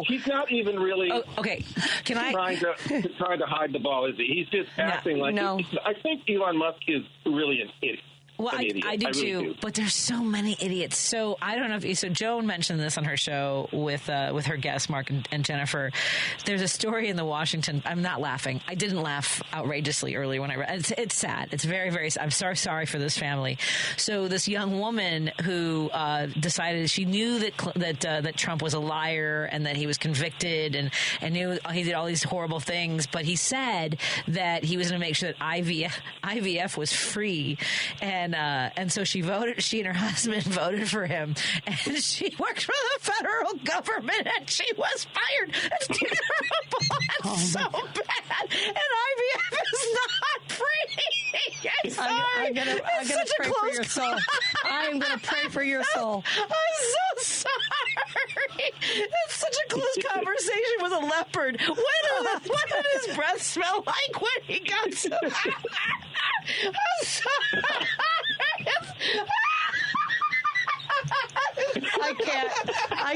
He's not even really trying to hide the ball, is he? He's just acting I think Elon Musk is really an idiot. Well, I do too, but there's so many idiots. So I don't know if so Joan mentioned this on her show with her guests, Mark and Jennifer. There's a story in the Washington. I'm not laughing. I didn't laugh outrageously earlier when I read. It's sad. It's very, very sad. I'm sorry for this family. So this young woman who decided she knew that Trump was a liar and that he was convicted and knew he did all these horrible things, but he said that he was going to make sure that IVF was free and so she voted. She and her husband voted for him, and she works for the federal government, and she was fired. It's terrible. It's so bad. And IVF is not free. I'm sorry. I'm gonna pray for your soul. I'm gonna pray for your soul. I'm so sorry. It's such a close conversation with a leopard. What did his breath smell like when he got so... I'm sorry. I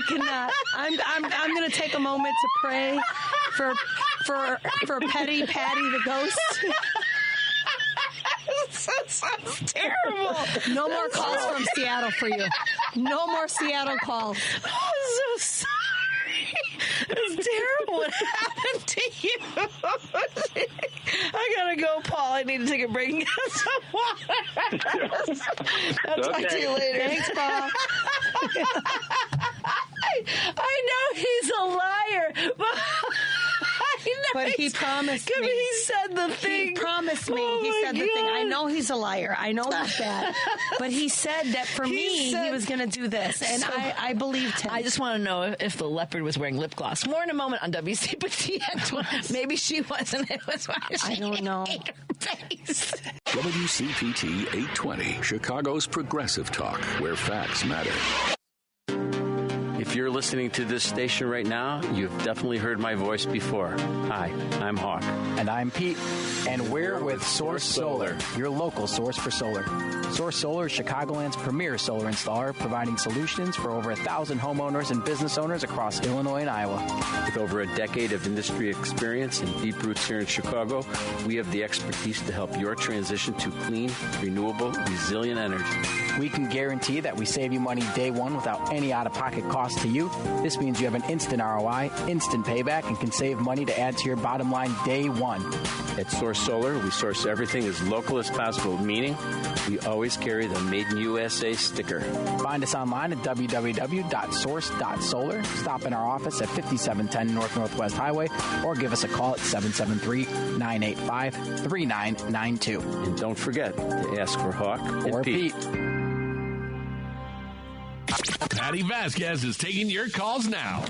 cannot. I'm going to take a moment to pray for Patti the ghost. That sounds terrible. No more calls from Seattle for you. No more Seattle calls. I'm so sorry. It's terrible what happened to you. I gotta go, Paul. I need to take a break and get some water. I'll talk to you later. Thanks, Paul. I know he's a liar, but he promised me. He said the thing. He promised me. He said the thing. I know he's a liar. I know he's bad. But he said that for me, he was going to do this. And I believed him. I just want to know if the leopard was wearing lip gloss. More in a moment on WCPT. Maybe she wasn't. It was why she I don't know. ate her face. WCPT 820, Chicago's progressive talk, where facts matter. If you're listening to this station right now, you've definitely heard my voice before. Hi, I'm Hawk. And I'm Pete. And we're with Source Solar, your local source for solar. Source Solar is Chicagoland's premier solar installer, providing solutions for over 1,000 homeowners and business owners across Illinois and Iowa. With over a decade of industry experience and deep roots here in Chicago, we have the expertise to help your transition to clean, renewable, resilient energy. We can guarantee that we save you money day one without any out-of-pocket cost to you. This means you have an instant ROI, instant payback, and can save money to add to your bottom line day one. At Source Solar, we source everything as local as possible, meaning we always carry the Made in USA sticker. Find us online at www.source.solar. Stop in our office at 5710 North Northwest Highway or give us a call at 773-985-3992. And don't forget to ask for Hawk or Pete. Patti Vasquez is taking your calls now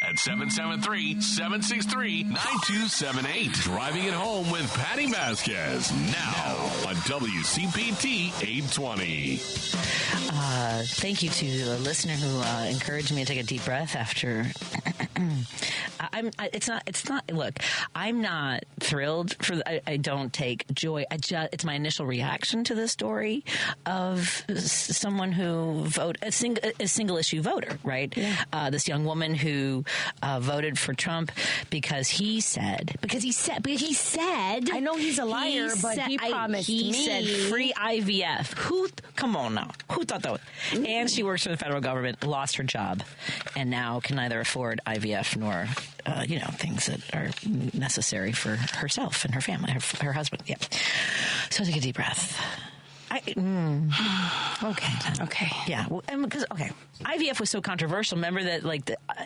at 773-763-9278. Driving it home with Patti Vasquez now on WCPT 820. Thank you to the listener who encouraged me to take a deep breath after. Look, I'm not thrilled I don't take joy. It's my initial reaction to the story of someone who a single issue voter, right? Yeah. This young woman who voted for Trump because he said, I know he's a liar, but he promised me. He said free IVF. Come on now. Who thought that was? And she works for the federal government, lost her job, and now can neither afford IVF nor, things that are necessary for herself and her family, her husband. Yeah. So take a deep breath. Okay. Yeah. Well, because IVF was so controversial. Remember that,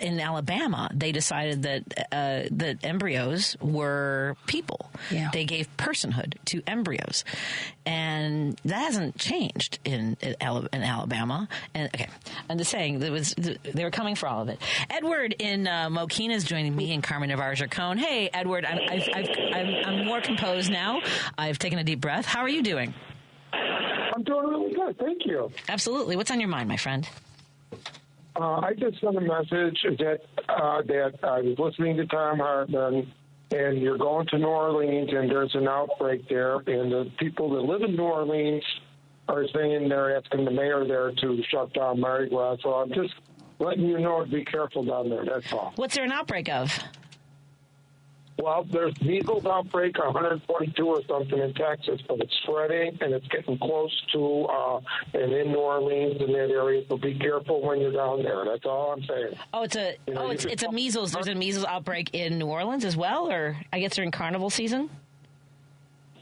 in Alabama, they decided that embryos were people. Yeah. They gave personhood to embryos, and that hasn't changed in Alabama. And I'm just saying they were coming for all of it. Edward in Mokina is joining me and Carmen Navarro Gercone. Hey, Edward, I'm more composed now. I've taken a deep breath. How are you doing? I'm doing really good, thank you. Absolutely. What's on your mind, my friend? I just sent a message that I was listening to Tom Hartman, and you're going to New Orleans, and there's an outbreak there, and the people that live in New Orleans are saying they're asking the mayor there to shut down Mardi Gras. So I'm just letting you know to be careful down there. That's all. What's there an outbreak of? Well, there's measles outbreak, 142 or something in Texas, but it's spreading and it's getting close to and in New Orleans in that area. So be careful when you're down there. That's all I'm saying. Oh, it's a measles. There's a measles outbreak in New Orleans as well, or I guess during carnival season.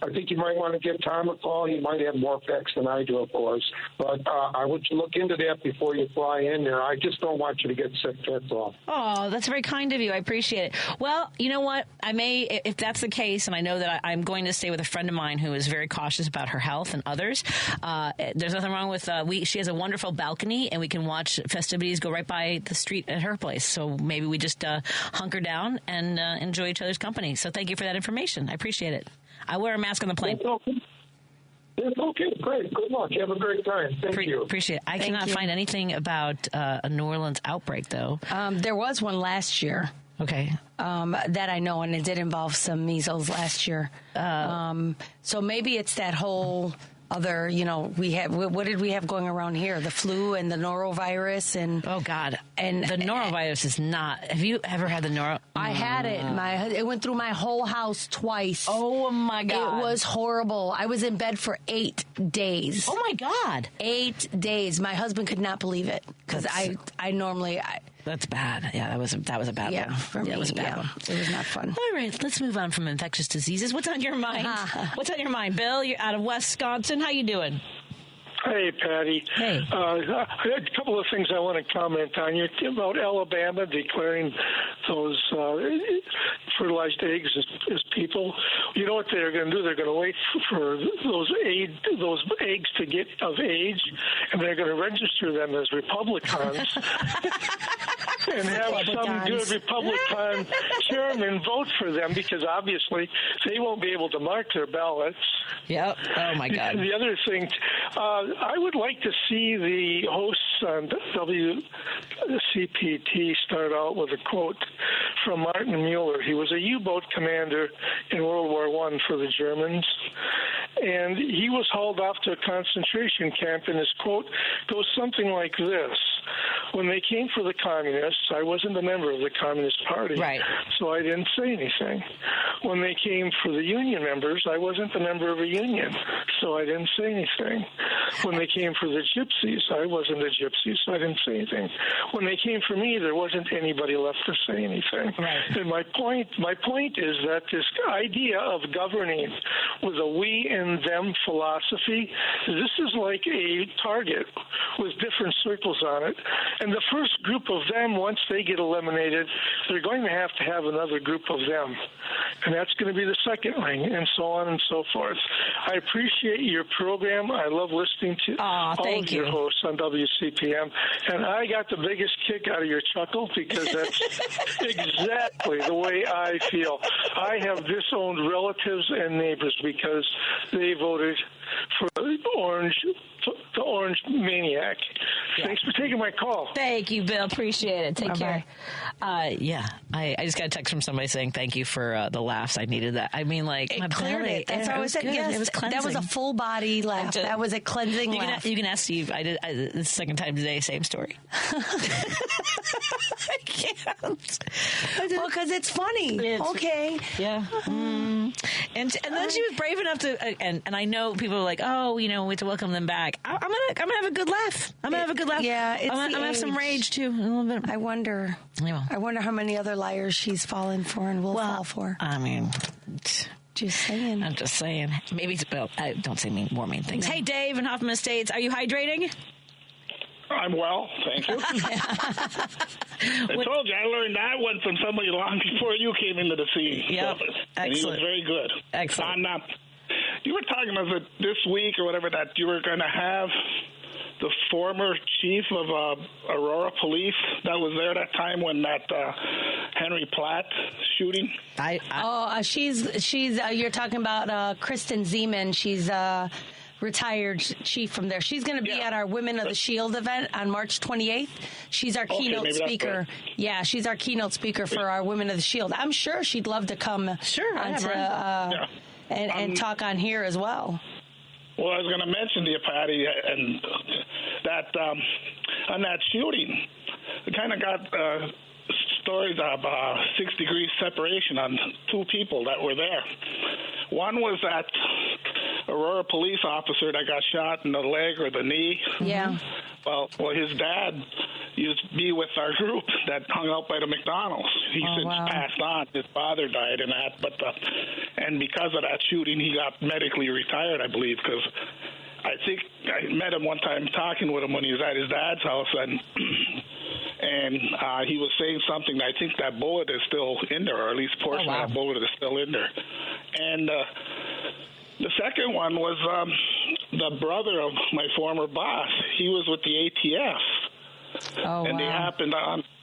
I think you might want to give Tom a call. He might have more facts than I do, of course. But I would look into that before you fly in there. I just don't want you to get sick, that's all. Oh, that's very kind of you. I appreciate it. Well, you know what? I may, if that's the case, and I know that I'm going to stay with a friend of mine who is very cautious about her health and others. There's nothing wrong with, she has a wonderful balcony, and we can watch festivities go right by the street at her place. So maybe we just hunker down and enjoy each other's company. So thank you for that information. I appreciate it. I wear a mask on the plane. It's okay. Great. Good luck. You have a great time. Thank you. Appreciate it. I cannot find anything about a New Orleans outbreak, though. There was one last year. Okay. That I know, and it did involve some measles last year. So maybe it's that whole other, we have, what did we have going around here? The flu and the norovirus and... Oh, God. And the norovirus is not... Have you ever had the noro... I had it. It went through my whole house twice. Oh, my God. It was horrible. I was in bed for 8 days. Oh, my God. 8 days. My husband could not believe it because I normally... That's bad. Yeah, that was a bad one. For me, it was a bad one. It was not fun. All right, let's move on from infectious diseases. What's on your mind? What's on your mind, Bill? You're out of Wisconsin. How you doing? Hey, Patty. Hey. I had a couple of things I want to comment on. You're about Alabama declaring those fertilized eggs as people. You know what they're going to do? They're going to wait for those eggs to get of age, and they're going to register them as Republicans. And have some good Republican chairman vote for them because obviously they won't be able to mark their ballots. Yep. Oh, my God. The other thing, I would like to see the hosts on WCPT start out with a quote from Martin Mueller. He was a U-boat commander in World War I for the Germans, and he was hauled off to a concentration camp, and his quote goes something like this. When they came for the communists, I wasn't a member of the Communist Party, right. So I didn't say anything. When they came for the union members, I wasn't a member of a union, so I didn't say anything. When they came for the gypsies, I wasn't a gypsy, so I didn't say anything. When they came for me, there wasn't anybody left to say anything. Right. And my point is that this idea of governing with a we and them philosophy, this is like a target with different circles on it. And the first group of them, once they get eliminated, they're going to have another group of them. And that's going to be the second ring, and so on and so forth. I appreciate your program. I love listening to all of your hosts on WCPM. And I got the biggest kick out of your chuckle because that's exactly the way I feel. I have disowned relatives and neighbors because they voted for the orange maniac. Yeah. Thanks for taking my call. Thank you, Bill. Appreciate it. Take Bye-bye. care. I just got a text from somebody saying thank you for the laughs. I needed that. I mean, like, it cleared it. That's what I said. Yes, it was cleansing. That was a full body laugh. That was a cleansing laugh. You can ask Steve. This is the second time today. Same story. I can't. Well, because it's funny. Okay. Yeah. And then she was brave enough to, and I know people are like, oh, we have to welcome them back. I'm gonna have a good laugh. I'm gonna have a good laugh. Yeah, it's I'm gonna have some rage too. A little bit. I wonder how many other liars she's fallen for and will fall for. I mean, just saying. I'm just saying. Maybe don't say more mean things. Hey, Dave in Hoffman Estates, are you hydrating? I'm well, thank you. I told you, I learned that one from somebody long before you came into the scene. Yep. And he was very good. Excellent. You were talking about this week or whatever that you were going to have the former chief of Aurora Police that was there that time when that Henry Platt shooting. She's you're talking about Kristen Zeman. She's retired chief from there. She's going to be at our Women of the Shield event on March 28th. She's our keynote speaker. Right. Yeah, she's our keynote speaker for our Women of the Shield. I'm sure she'd love to come and talk on here as well. Well, I was going to mention to you, Patty, and that on that shooting, we kind of got stories of 6 degrees separation on two people that were there. One was that Aurora police officer that got shot in the leg or the knee. Yeah. Well, his dad used to be with our group that hung out by the McDonald's. He since passed on. His father died in that, but And because of that shooting, he got medically retired, I believe, because I think I met him one time talking with him when he was at his dad's house, and he was saying something. I think that bullet is still in there, or at least a portion of that bullet is still in there. And the second one was the brother of my former boss. He was with the ATF. And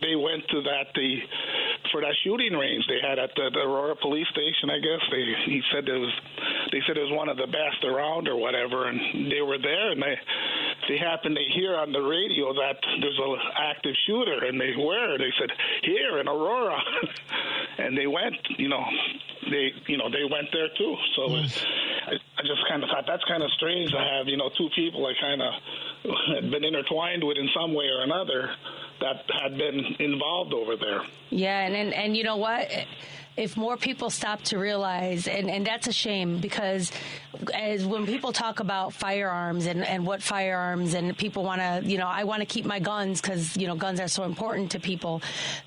they went to for that shooting range they had at the Aurora police station, I guess. They said it was one of the best around or whatever, and they were there, and they happened to hear on the radio that there's an active shooter, and they said, here in Aurora. And they went, they went there too. So I just kind of thought that's kind of strange to have, two people I kind of had been intertwined with in some way or another that had been involved over there. Yeah, and you know what? If more people stop to realize, and that's a shame, because as when people talk about firearms and what firearms, and people want to, I want to keep my guns because, guns are so important to people,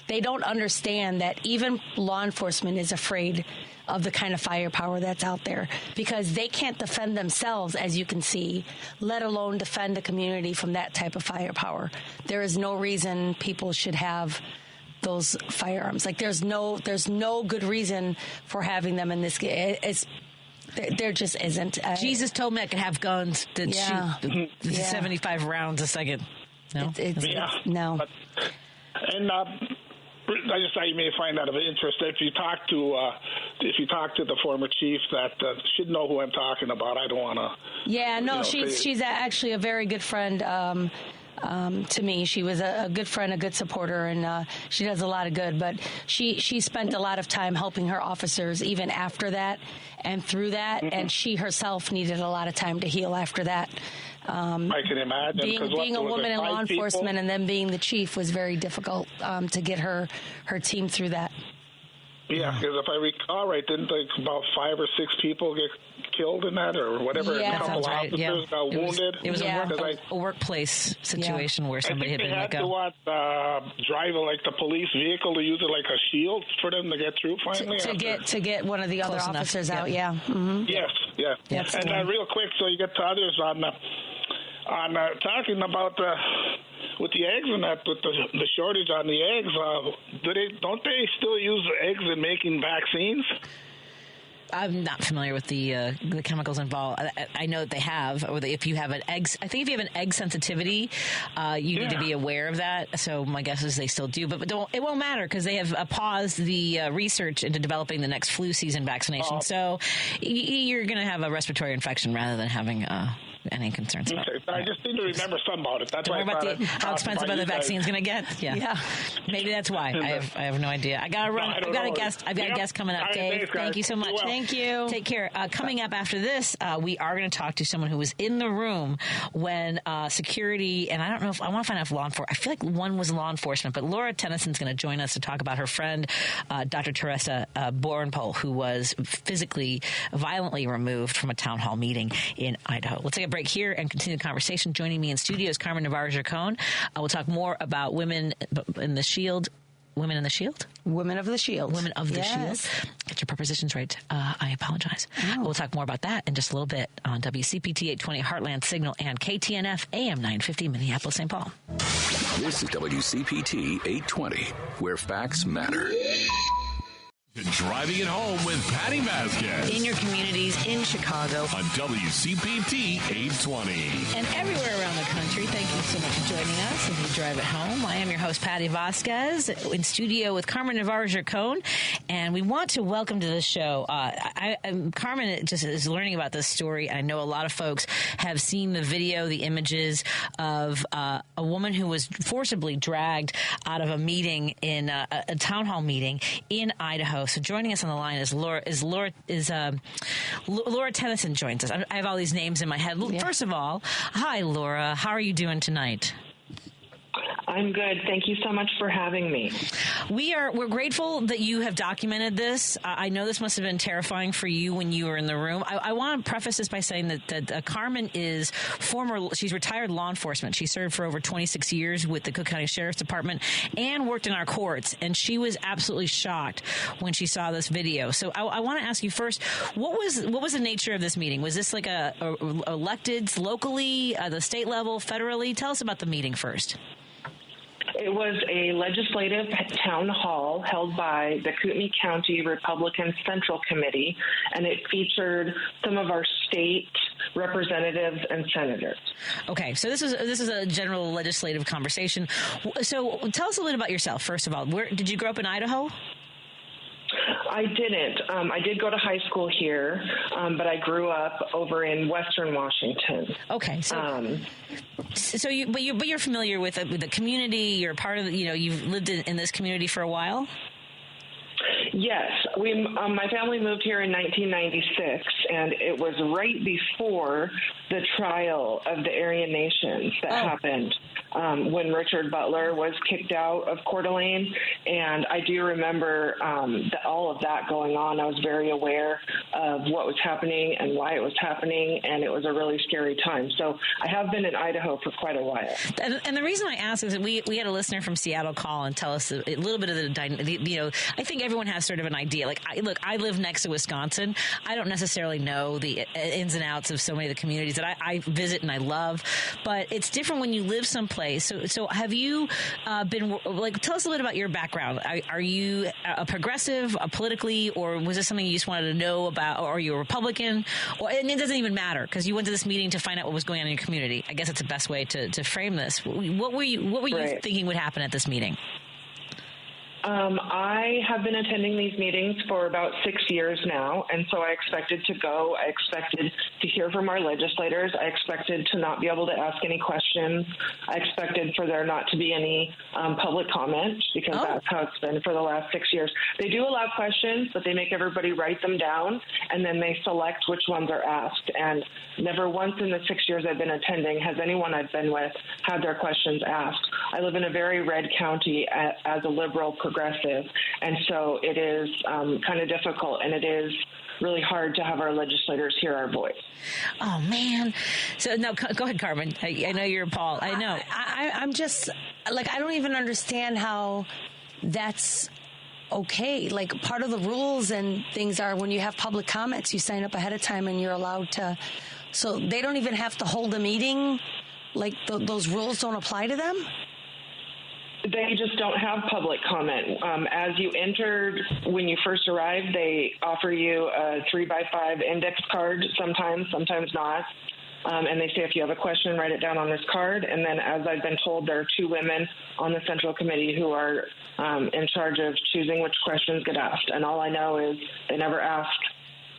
they don't understand that even law enforcement is afraid of the kind of firepower that's out there, because they can't defend themselves, as you can see, let alone defend the community from that type of firepower. There is no reason people should have those firearms. Like there's no good reason for having them in this. There just isn't. Jesus told me I could have guns that shoot 75 rounds a second. No, no. And I just thought you may find that of interest. If you talk to the former chief, that should know who I'm talking about. I don't want to. Yeah, no, she's actually a very good friend. To me, she was a good friend, a good supporter, and she does a lot of good. But she spent a lot of time helping her officers even after that and through that, and she herself needed a lot of time to heal after that. I can imagine. Being a woman in law enforcement and then being the chief was very difficult to get her team through that. Yeah, because if I recall right, didn't about 5 or 6 people get killed in that or whatever? Yeah, a couple officers got wounded. It was a workplace situation where somebody had been let go. I think they had to drive the police vehicle to use it like a shield for them to get through finally. To get one of the other officers out, yeah. Mm-hmm. Yes. And real quick, so you get to others on talking about with the eggs and that, with the shortage on the eggs, don't they still use eggs in making vaccines? I'm not familiar with the chemicals involved. I know that they have, or that if you have an egg, I think if you have an egg sensitivity, you need to be aware of that. So my guess is they still do, but it won't matter because they have paused the research into developing the next flu season vaccination. So you're going to have a respiratory infection rather than having any concerns about it. I just need to remember some about it. That's why how expensive are the vaccines going to get? Yeah. Maybe that's why. I have no idea. I got to run. I've got a guest coming up. Dave, thank you so much. Thank you. Take care. Coming up after this, we are going to talk to someone who was in the room when security, and I don't know if I want to find out if law enforcement, I feel like one was law enforcement, but Laura Tennyson's going to join us to talk about her friend, Dr. Teresa Borenpol, who was physically, violently removed from a town hall meeting in Idaho. We'll take a break here and continue the conversation. Joining me in studio is Carmen Navarro Gercone. We'll talk more about women in the Shield. Women in the Shield? Women of the Shield. Women of the Shield. Get your prepositions right. I apologize. We'll talk more about that in just a little bit on WCPT 820 Heartland Signal and KTNF AM 950 Minneapolis, St. Paul. This is WCPT 820, where facts matter. Driving it home with Patti Vasquez. In your communities in Chicago. On WCPT 820. And everywhere around the country. Thank you so much for joining us as you drive it home. I am your host, Patti Vasquez, in studio with Carmen Navarro Gercone. And we want to welcome to the show. Carmen just is learning about this story. I know a lot of folks have seen the video, the images of a woman who was forcibly dragged out of a meeting in a town hall meeting in Idaho. So joining us on the line is Laura Tennyson joins us. I have all these names in my head. First of all, hi, Laura. How are you doing tonight? I'm good. Thank you so much for having me. We're grateful that you have documented this. I know this must have been terrifying for you when you were in the room. I want to preface this by saying that Carmen is she's retired law enforcement. She served for over 26 years with the Cook County Sheriff's Department and worked in our courts. And she was absolutely shocked when she saw this video. So I want to ask you first, what was the nature of this meeting? Was this like a electeds locally, the state level, federally? Tell us about the meeting first. It was a legislative town hall held by the Kootenai County Republican Central Committee, and it featured some of our state representatives and senators. Okay, so this is a general legislative conversation. So tell us a little bit about yourself, first of all. Where did you grow up in Idaho? I didn't. I did go to high school here, but I grew up over in Western Washington. Okay, but you're familiar with the community. You're part of you've lived in this community for a while. Yes, my family moved here in 1996, and it was right before the trial of the Aryan Nations that happened when Richard Butler was kicked out of Coeur d'Alene. And I do remember all of that going on. I was very aware of what was happening and why it was happening, and it was a really scary time. So I have been in Idaho for quite a while. And the reason I ask is that we had a listener from Seattle call and tell us a little bit of I think everyone has sort of an idea. Like, I live next to Wisconsin. I don't necessarily know the ins and outs of so many of the communities that I visit and I love, but it's different when you live someplace. So have you been, tell us a little bit about your background. Are you a progressive politically, or was this something you just wanted to know about, or are you a Republican? And it doesn't even matter because you went to this meeting to find out what was going on in your community. I guess that's the best way to frame this. What were you thinking would happen at this meeting? I have been attending these meetings for about 6 years now, and so I expected to go. I expected to hear from our legislators. I expected to not be able to ask any questions. I expected for there not to be any public comment, because that's how it's been for the last 6 years. They do allow questions, but they make everybody write them down, and then they select which ones are asked. And never once in the 6 years I've been attending has anyone I've been with had their questions asked. I live in a very red county as a liberal progressive, and so it is kind of difficult, and it is really hard to have our legislators hear our voice. Oh, man. So, no, go ahead, Carmen. I know you're appalled. I know. I'm just, I don't even understand how that's okay. Part of the rules and things are when you have public comments, you sign up ahead of time and you're allowed to. So they don't even have to hold a meeting? Those rules don't apply to them? They just don't have public comment. As you entered, when you first arrived, they offer you a 3x5 index card sometimes not. And they say if you have a question, write it down on this card. And then, as I've been told, there are two women on the Central Committee who are in charge of choosing which questions get asked. And all I know is they never ask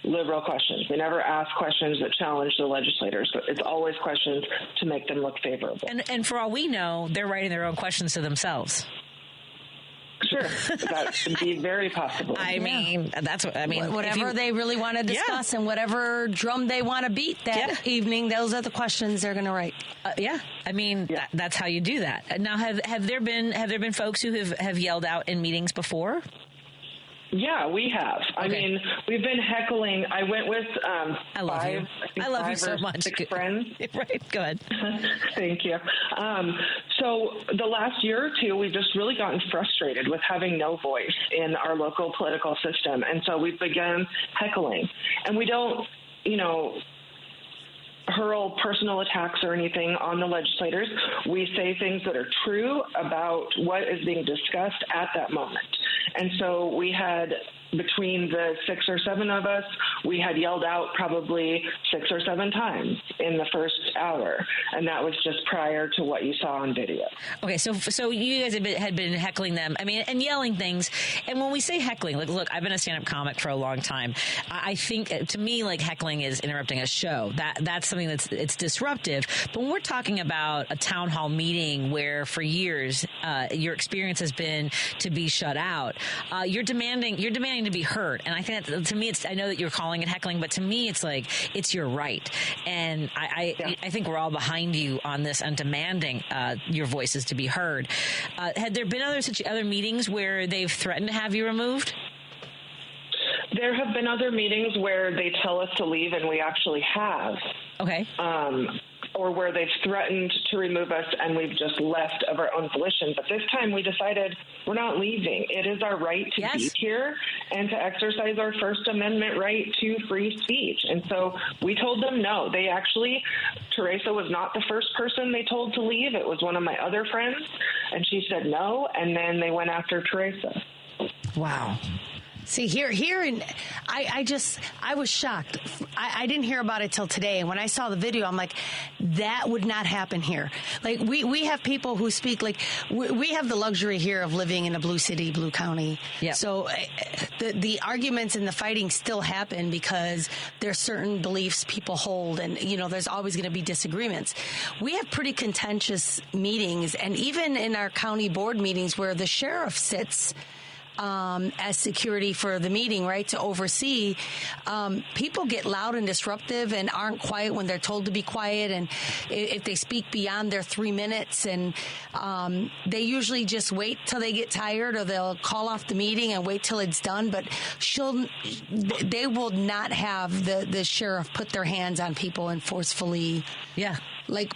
liberal questions. They never ask questions that challenge the legislators. But it's always questions to make them look favorable. And for all we know, they're writing their own questions to themselves. Sure, that should be very possible. I mean, that's what I mean. Whatever they really want to discuss and whatever drum they want to beat that evening, those are the questions they're going to write. I mean, that's how you do that. Now, have there been folks who have yelled out in meetings before? Yeah, we have. I mean, we've been heckling. I went with I love you. I love you so much. 6 friends. Right, go ahead. Thank you. So the last year or two, we've just really gotten frustrated with having no voice in our local political system. And so we've begun heckling. And we don't, hurl personal attacks or anything on the legislators. We say things that are true about what is being discussed at that moment. And so we had, between the 6 or 7 of us, we had yelled out probably 6 or 7 times in the first hour. And that was just prior to what you saw on video. Okay, so you guys had been heckling them, and yelling things. And when we say heckling, look, I've been a stand-up comic for a long time. I think, to me, heckling is interrupting a show. That's something it's disruptive. But when we're talking about a town hall meeting where for years your experience has been to be shut out, you're demanding to be heard. And I think that, to me, I know that you're calling it heckling, but to me, it's it's your right. And I I think we're all behind you on this and demanding your voices to be heard. Had there been other meetings where they've threatened to have you removed? There have been other meetings where they tell us to leave, and we actually have. Okay. Or where they've threatened to remove us and we've just left of our own volition. But this time we decided we're not leaving. It is our right to be here and to exercise our First Amendment right to free speech. And so we told them no. They actually, Teresa was not the first person they told to leave. It was one of my other friends, and she said no, and then they went after Teresa. Wow. See, I was shocked. I didn't hear about it till today. And when I saw the video, I'm like, that would not happen here. Like, we have people who speak, like, we have the luxury here of living in a blue city, blue county. Yep. So the arguments and the fighting still happen because there's certain beliefs people hold. And, there's always going to be disagreements. We have pretty contentious meetings. And even in our county board meetings where the sheriff sits as security for the meeting, right, to oversee, people get loud and disruptive and aren't quiet when they're told to be quiet, and if they speak beyond their 3 minutes, and they usually just wait till they get tired, or they'll call off the meeting and wait till it's done. But they will not have the sheriff put their hands on people and forcefully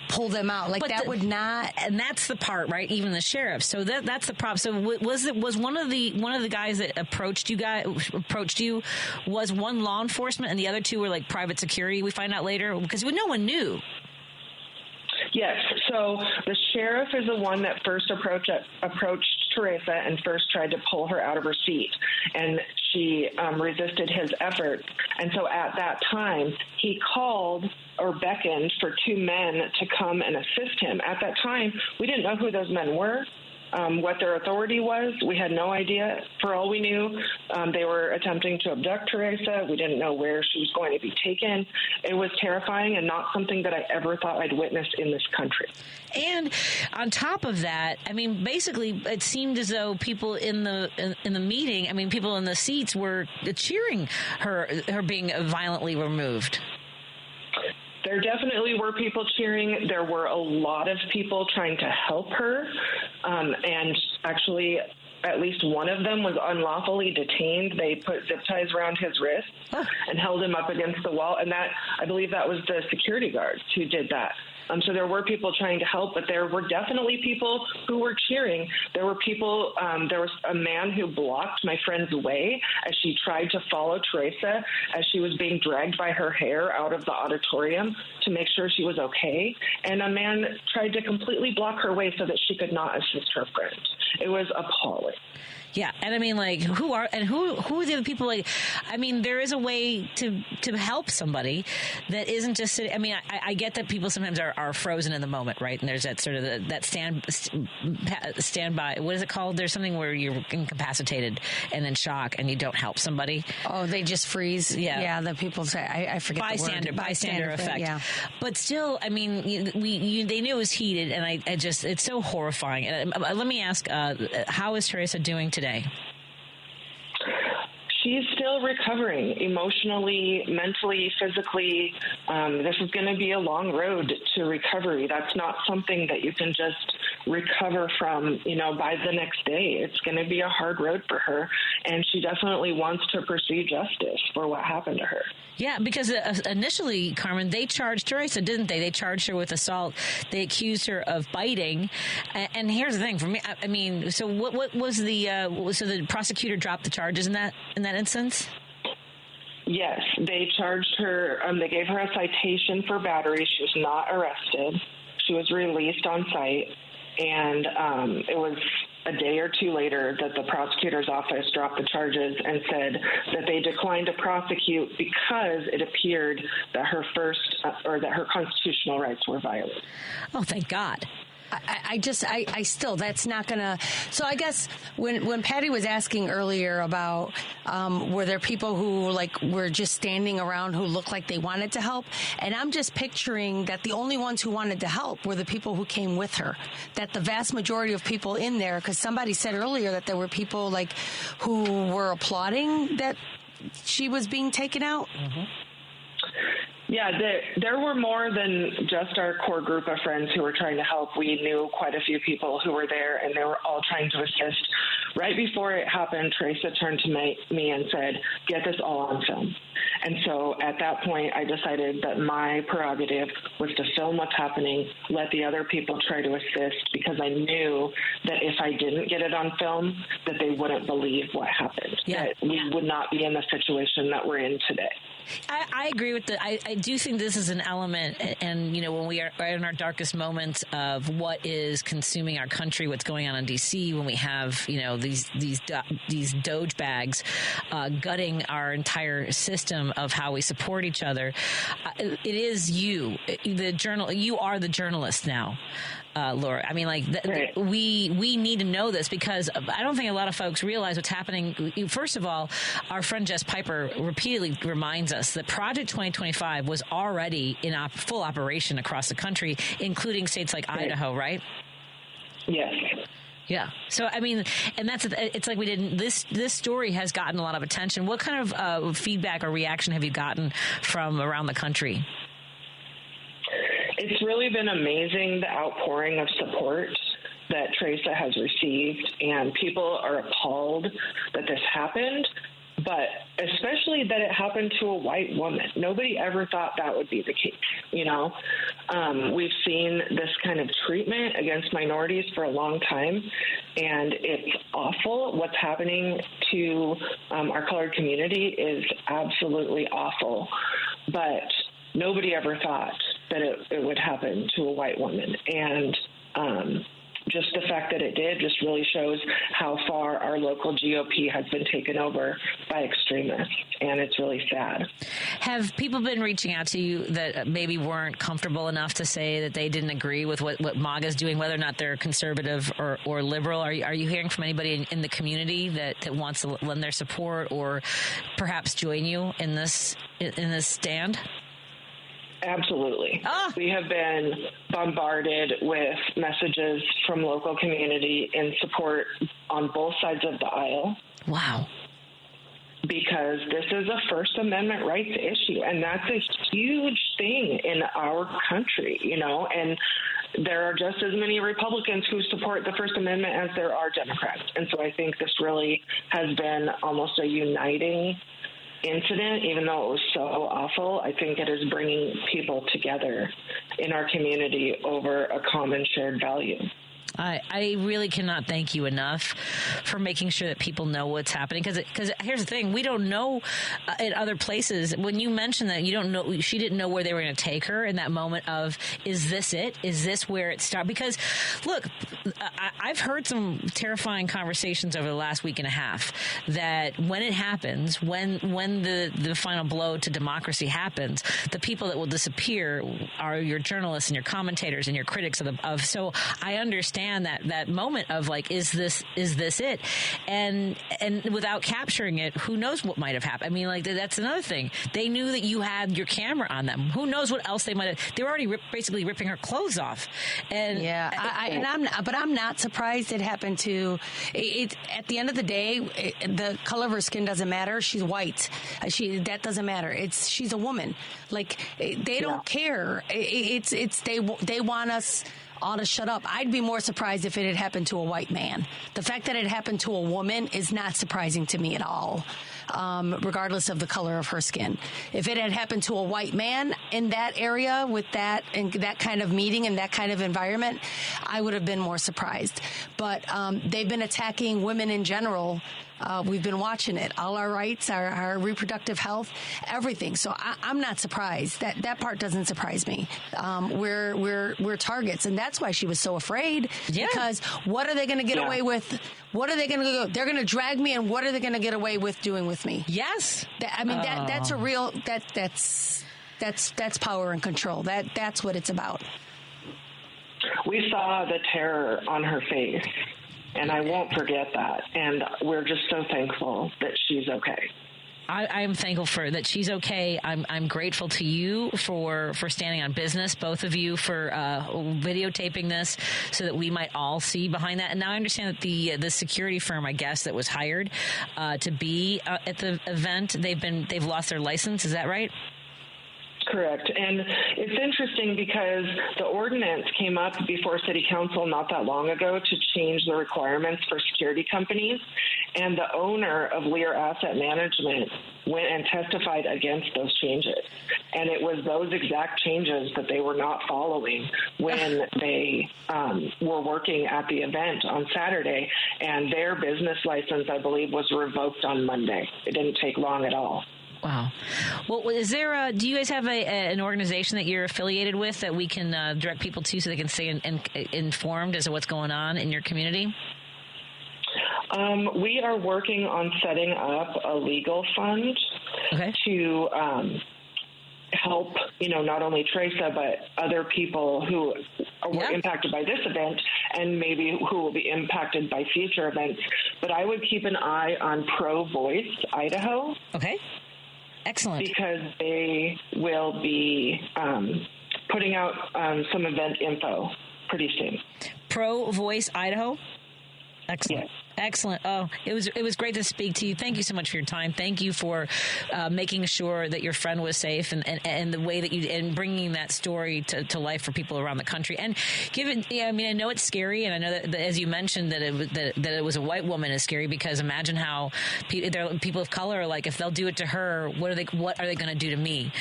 pull them out. Like, but that would not. And that's the part, right? Even the sheriff. So that's the problem. So was one of the guys that approached you was one law enforcement and the other two were like private security? We find out later because no one knew. Yes. So the sheriff is the one that first approached Teresa and first tried to pull her out of her seat, and she resisted his efforts. And so at that time, he called or beckoned for two men to come and assist him. At that time, we didn't know who those men were. What their authority was, we had no idea. For all we knew, they were attempting to abduct Teresa. We didn't know where she was going to be taken. It was terrifying and not something that I ever thought I'd witness in this country. And on top of that, I mean, basically, it seemed as though people in the meeting, I mean, people in the seats were cheering her being violently removed. There definitely were people cheering. There were a lot of people trying to help her. And actually, at least one of them was unlawfully detained. They put zip ties around his wrists and held him up against the wall. And I believe that was the security guards who did that. So there were people trying to help, but there were definitely people who were cheering. There were people, there was a man who blocked my friend's way as she tried to follow Teresa as she was being dragged by her hair out of the auditorium to make sure she was okay. And a man tried to completely block her way so that she could not assist her friend. It was appalling. Yeah, and I mean, like, who are the other people? Like, I mean, there is a way to help somebody that isn't just sitting. I mean, I get that people sometimes are frozen in the moment, right? And there's that sort of that standby. What is it called? There's something where you're incapacitated and in shock, and you don't help somebody. Oh, they just freeze. Yeah, the people say I forget the word. Bystander effect. Yeah, but still, I mean, they knew it was heated, and it's so horrifying. And let me ask, how is Teresa doing today? She's still recovering emotionally, mentally, physically. This is going to be a long road to recovery. That's not something that you can just recover from, by the next day. It's going to be a hard road for her, and she definitely wants to pursue justice for what happened to her. Yeah, because initially, Carmen, they charged Teresa, didn't they? They charged her with assault. They accused her of biting. And here's the thing for me. I mean, so what was so the prosecutor dropped the charges in that instance? Yes, they charged her. They gave her a citation for battery. She was not arrested. She was released on site. And it was a day or two later that the prosecutor's office dropped the charges and said that they declined to prosecute because it appeared that her constitutional rights were violated. Oh, thank God. I still, that's not gonna. So I guess when Patti was asking earlier about were there people who were just standing around who looked like they wanted to help, and I'm just picturing that the only ones who wanted to help were the people who came with her. That the vast majority of people in there, because somebody said earlier that there were people who were applauding that she was being taken out. Mm-hmm. Yeah, there were more than just our core group of friends who were trying to help. We knew quite a few people who were there, and they were all trying to assist. Right before it happened, Teresa turned to me and said, "Get this all on film." And so at that point, I decided that my prerogative was to film what's happening, let the other people try to assist, because I knew that if I didn't get it on film, that they wouldn't believe what happened, that we would not be in the situation that we're in today. I agree with I do think this is an element, and when we are in our darkest moments of what is consuming our country, what's going on in D.C., when we have these Doge bags gutting our entire system of how we support each other. It is you, you are the journalist now. Laura, I mean, we need to know this, because I don't think a lot of folks realize what's happening. First of all, our friend Jess Piper repeatedly reminds us that Project 2025 was already in full operation across the country, including states like Idaho, right? Yes. Yeah. So, I mean, and it's like we didn't, this story has gotten a lot of attention. What kind of feedback or reaction have you gotten from around the country? It's really been amazing, the outpouring of support that Teresa has received, and people are appalled that this happened, but especially that it happened to a white woman. Nobody ever thought that would be the case, We've seen this kind of treatment against minorities for a long time, and it's awful. What's happening to our colored community is absolutely awful, but nobody ever thought that it would happen to a white woman. And just the fact that it did just really shows how far our local GOP has been taken over by extremists. And it's really sad. Have people been reaching out to you that maybe weren't comfortable enough to say that they didn't agree with what MAGA is doing, whether or not they're conservative or liberal? Are you hearing from anybody in the community that wants to lend their support or perhaps join you in this stand? Absolutely. We have been bombarded with messages from local community in support on both sides of the aisle. Wow. Because this is a First Amendment rights issue, and that's a huge thing in our country, and there are just as many Republicans who support the First Amendment as there are Democrats. And so I think this really has been almost a uniting incident, even though it was so awful. I think it is bringing people together in our community over a common shared value. I really cannot thank you enough for making sure that people know what's happening. Because here's the thing, we don't know in other places. When you mentioned that, you don't know, she didn't know where they were going to take her in that moment of, is this it? Is this where it starts? Because look, I've heard some terrifying conversations over the last week and a half that when it happens, when the final blow to democracy happens, the people that will disappear are your journalists and your commentators and your critics of so I understand that moment of like, is this it? And without capturing it, who knows what might have happened? I mean, like, that's another thing. They knew that you had your camera on them. Who knows what else they might have? They were already basically ripping her clothes off. And yeah, I'm not surprised it happened to it. At the end of the day, the color of her skin doesn't matter. She's white. That doesn't matter. She's a woman. Like, they don't care. They want us all to shut up. I'd be more surprised if it had happened to a white man. The fact that it happened to a woman is not surprising to me at all, regardless of the color of her skin. If it had happened to a white man in that area with that and that kind of meeting and that kind of environment, I would have been more surprised. But they've been attacking women in general. We've been watching it. All our rights, our reproductive health, everything. So I'm not surprised. That part doesn't surprise me. We're targets, and that's why she was so afraid. Yeah. Because what are they going to get away with? What are they going to go? They're going to drag me, and what are they going to get away with doing with me? Yes. That's a real that's power and control. That's what it's about. We saw the terror on her face. And I won't forget that. And we're just so thankful that she's okay. I am thankful for that she's okay. I'm grateful to you for standing on business, both of you, for videotaping this so that we might all see behind that. And now I understand that the security firm, I guess, that was hired to be at the event, they've lost their license. Is that right? Correct. And it's interesting because the ordinance came up before City Council not that long ago to change the requirements for security companies. And the owner of Lear Asset Management went and testified against those changes. And it was those exact changes that they were not following when they were working at the event on Saturday. And their business license, I believe, was revoked on Monday. It didn't take long at all. Wow. Well, is there? Do you guys have an organization that you're affiliated with that we can direct people to so they can stay informed as to what's going on in your community? We are working on setting up a legal fund to help, not only Teresa, but other people who were impacted by this event and maybe who will be impacted by future events. But I would keep an eye on Pro Voice Idaho. Okay. Excellent. Because they will be putting out some event info pretty soon. Pro Voice Idaho? Excellent. Yes. Excellent. Oh, it was great to speak to you. Thank you so much for your time. Thank you for making sure that your friend was safe and the way that and bringing that story to life for people around the country. And I know it's scary, and I know that as you mentioned that it was a white woman is scary because imagine how people of color are like, if they'll do it to her, what are they going to do to me?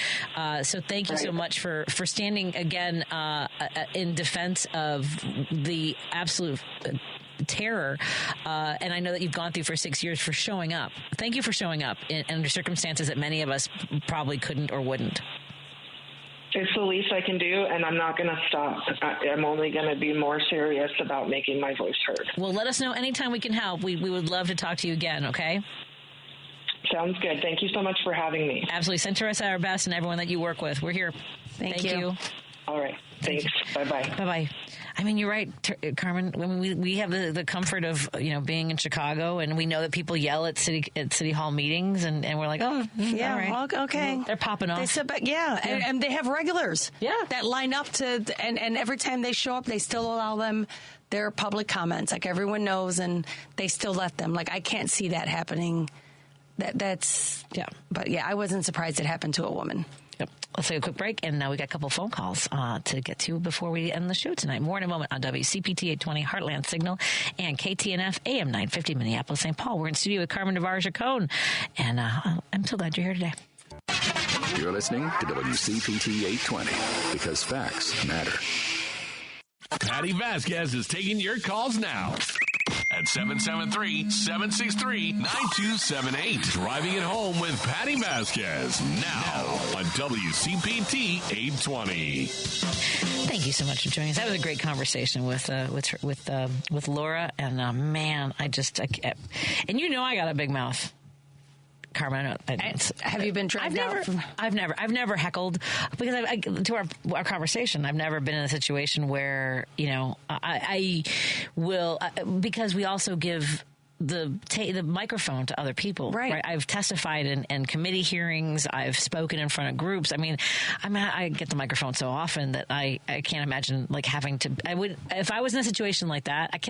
So thank you so much for standing again in defense of the absolute terror, and I know that you've gone through for 6 years for showing up. Thank you for showing up under circumstances that many of us probably couldn't or wouldn't. It's the least I can do, and I'm not going to stop. I'm only going to be more serious about making my voice heard. Well, let us know anytime we can help. We would love to talk to you again, okay? Sounds good. Thank you so much for having me. Absolutely. Send Teresa our best and everyone that you work with. We're here. Thank you. All right. Thanks. Bye-bye. Bye-bye. I mean, you're right, Carmen. When we have the comfort of being in Chicago, and we know that people yell at city hall meetings, and we're like, oh, yeah, all right. Okay, they're popping off. They sit back, and they have regulars, that line up to, and every time they show up, they still allow them their public comments. Like everyone knows, and they still let them. Like I can't see that happening. That's But I wasn't surprised it happened to a woman. Yep. Let's take a quick break, and now we got a couple phone calls to get to before we end the show tonight. More in a moment on WCPT 820 Heartland Signal and KTNF AM 950 Minneapolis, St. Paul. We're in studio with Carmen Navarro Gercone, and I'm so glad you're here today. You're listening to WCPT 820 because facts matter. Patti Vasquez is taking your calls now at 773-763-9278. Driving it home with Patti Vasquez now on WCPT 820. Thank you so much for joining us. That was a great conversation with Laura, and man, I got a big mouth. Carmen, have you been dragged out? I've never heckled because to our conversation. I've never been in a situation where I will because we also give the microphone to other people. Right. I've testified in committee hearings. I've spoken in front of groups. I get the microphone so often that I can't imagine having to. I would if I was in a situation like that. I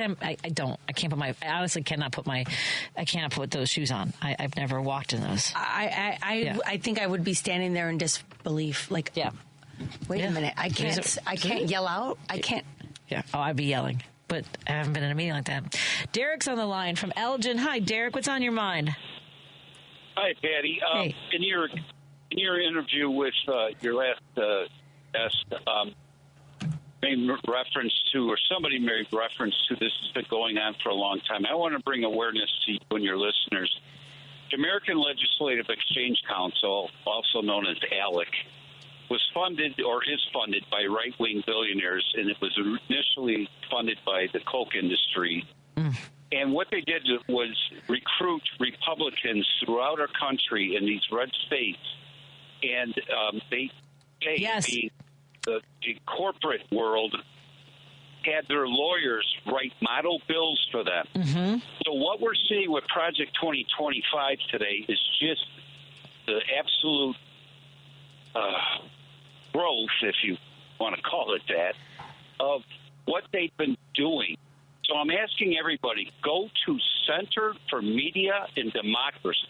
honestly cannot put those shoes on. I've never walked in those. I think I would be standing there in disbelief. Wait a minute. I can't yell out. I can't. Yeah. Oh, I'd be yelling. But I haven't been in a meeting like that. Derek's on the line from Elgin. Hi, Derek. What's on your mind? Hi, Patti. Hey. In your interview with your last guest, made reference to, or somebody made reference to, this has been going on for a long time. I want to bring awareness to you and your listeners. The American Legislative Exchange Council, also known as ALEC, was funded or is funded by right-wing billionaires, and it was initially funded by the Coke industry. And what they did was recruit Republicans throughout our country in these red states, and the corporate world had their lawyers write model bills for them. Mm-hmm. So what we're seeing with Project 2025 today is just the absolute growth, if you want to call it that, of what they've been doing. So I'm asking everybody, go to Center for Media and Democracy.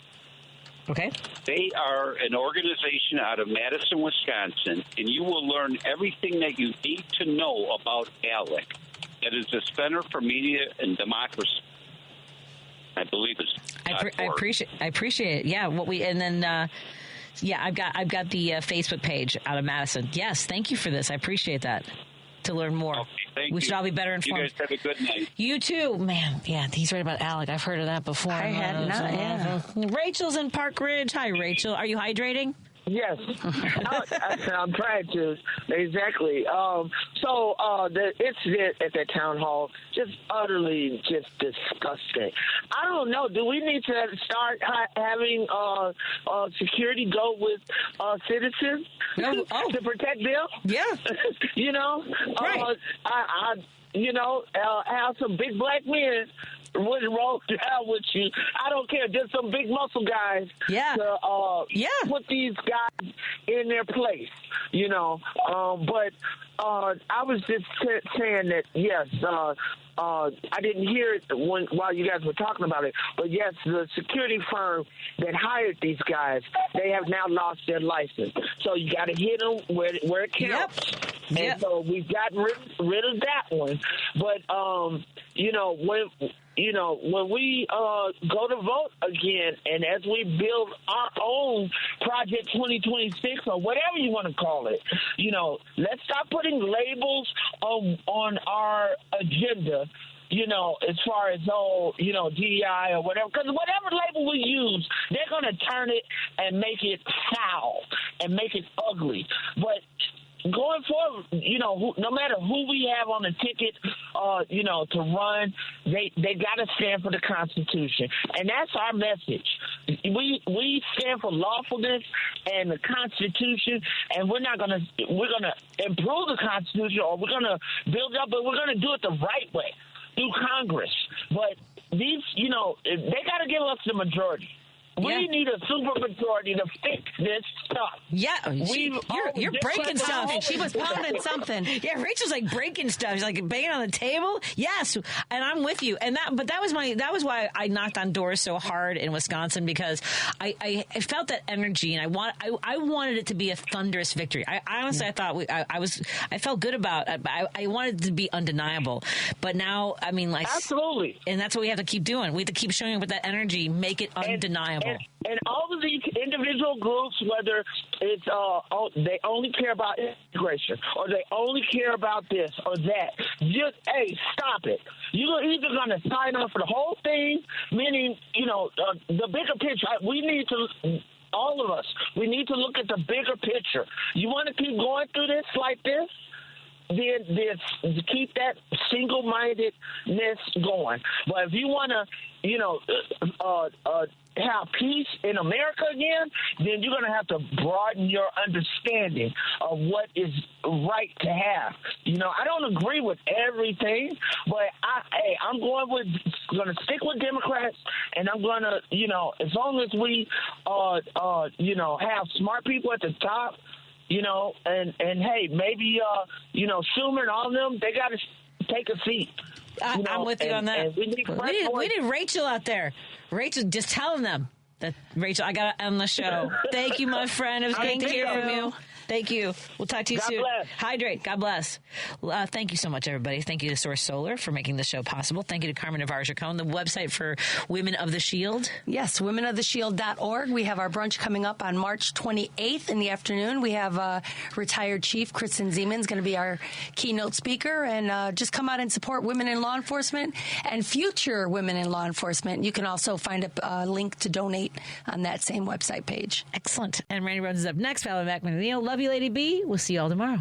Okay. They are an organization out of Madison, Wisconsin, and you will learn everything that you need to know about ALEC. That is the Center for Media and Democracy. I believe it's. I appreciate it. Yeah. I've got the Facebook page out of Madison. Yes. Thank you for this. I appreciate that. To learn more. Okay, we should all be better informed. You guys have a good night. You too. Man, yeah, he's right about ALEC. I've heard of that before. I had not, yeah. Rachel's in Park Ridge. Hi, Rachel. Are you hydrating? Yes, I'm trying to. Exactly. The incident at that town hall, just utterly just disgusting. I don't know. Do we need to start having security go with citizens to protect them? Yeah. Right. Have some big black men would roll down with you. I don't care. Just some big muscle guys. Yeah. To put these guys in their place. But I was just saying that yes. I didn't hear it while you guys were talking about it, but yes, the security firm that hired these guys, they have now lost their license. So you got to hit them where it counts. Yep. And so we've gotten rid of that one. But when we go to vote again, and as we build our own Project 2026 or whatever you want to call it, let's stop putting labels on our agenda. As far as DEI or whatever, because whatever label we use, they're going to turn it and make it foul and make it ugly. But going forward, no matter who we have on the ticket, to run, they got to stand for the Constitution, and that's our message. We stand for lawfulness and the Constitution, and we're gonna improve the Constitution, or we're gonna build up, but we're gonna do it the right way through Congress. But these, they got to give us the majority. We need a supermajority to fix this stuff. Yeah, you're breaking stuff. She was pounding something. Yeah, Rachel's like breaking stuff. She's like banging on the table. Yes, and I'm with you. And that was why I knocked on doors so hard in Wisconsin, because I felt that energy, and I wanted it to be a thunderous victory. I honestly I thought I felt good about it. I wanted it to be undeniable. But now, I mean, like, absolutely, and that's what we have to keep doing. We have to keep showing up with that energy, make it undeniable. And all of these individual groups, whether it's they only care about immigration, or they only care about this or that, just, stop it. You're either going to sign on for the whole thing, meaning, the bigger picture. We need to, all of us, we need to look at the bigger picture. You want to keep going through this like this? Then keep that single-mindedness going. But if you want to, have peace in America again, then you're going to have to broaden your understanding of what is right to have. I don't agree with everything, but I'm going to stick with Democrats, and I'm going to, as long as we, have smart people at the top, and hey, maybe, Schumer and all of them, they got to take a seat. I'm with you on that. We need Rachel out there. Rachel, just telling them that, Rachel, I got to end the show. Thank you, my friend. It was great to hear from you. Thank you. We'll talk to you soon. Bless. Hydrate. God bless. Thank you so much, everybody. Thank you to Source Solar for making the show possible. Thank you to Carmen Navarro Gercone, the website for Women of the Shield. Yes, womenoftheshield.org. We have our brunch coming up on March 28th in the afternoon. We have retired Chief Kristen Zeman's going to be our keynote speaker. And just come out and support women in law enforcement and future women in law enforcement. You can also find a link to donate on that same website page. Excellent. And Randy Rhodes is up next. Valerie McMcNeil. Love you, Lady B. We'll see you all tomorrow.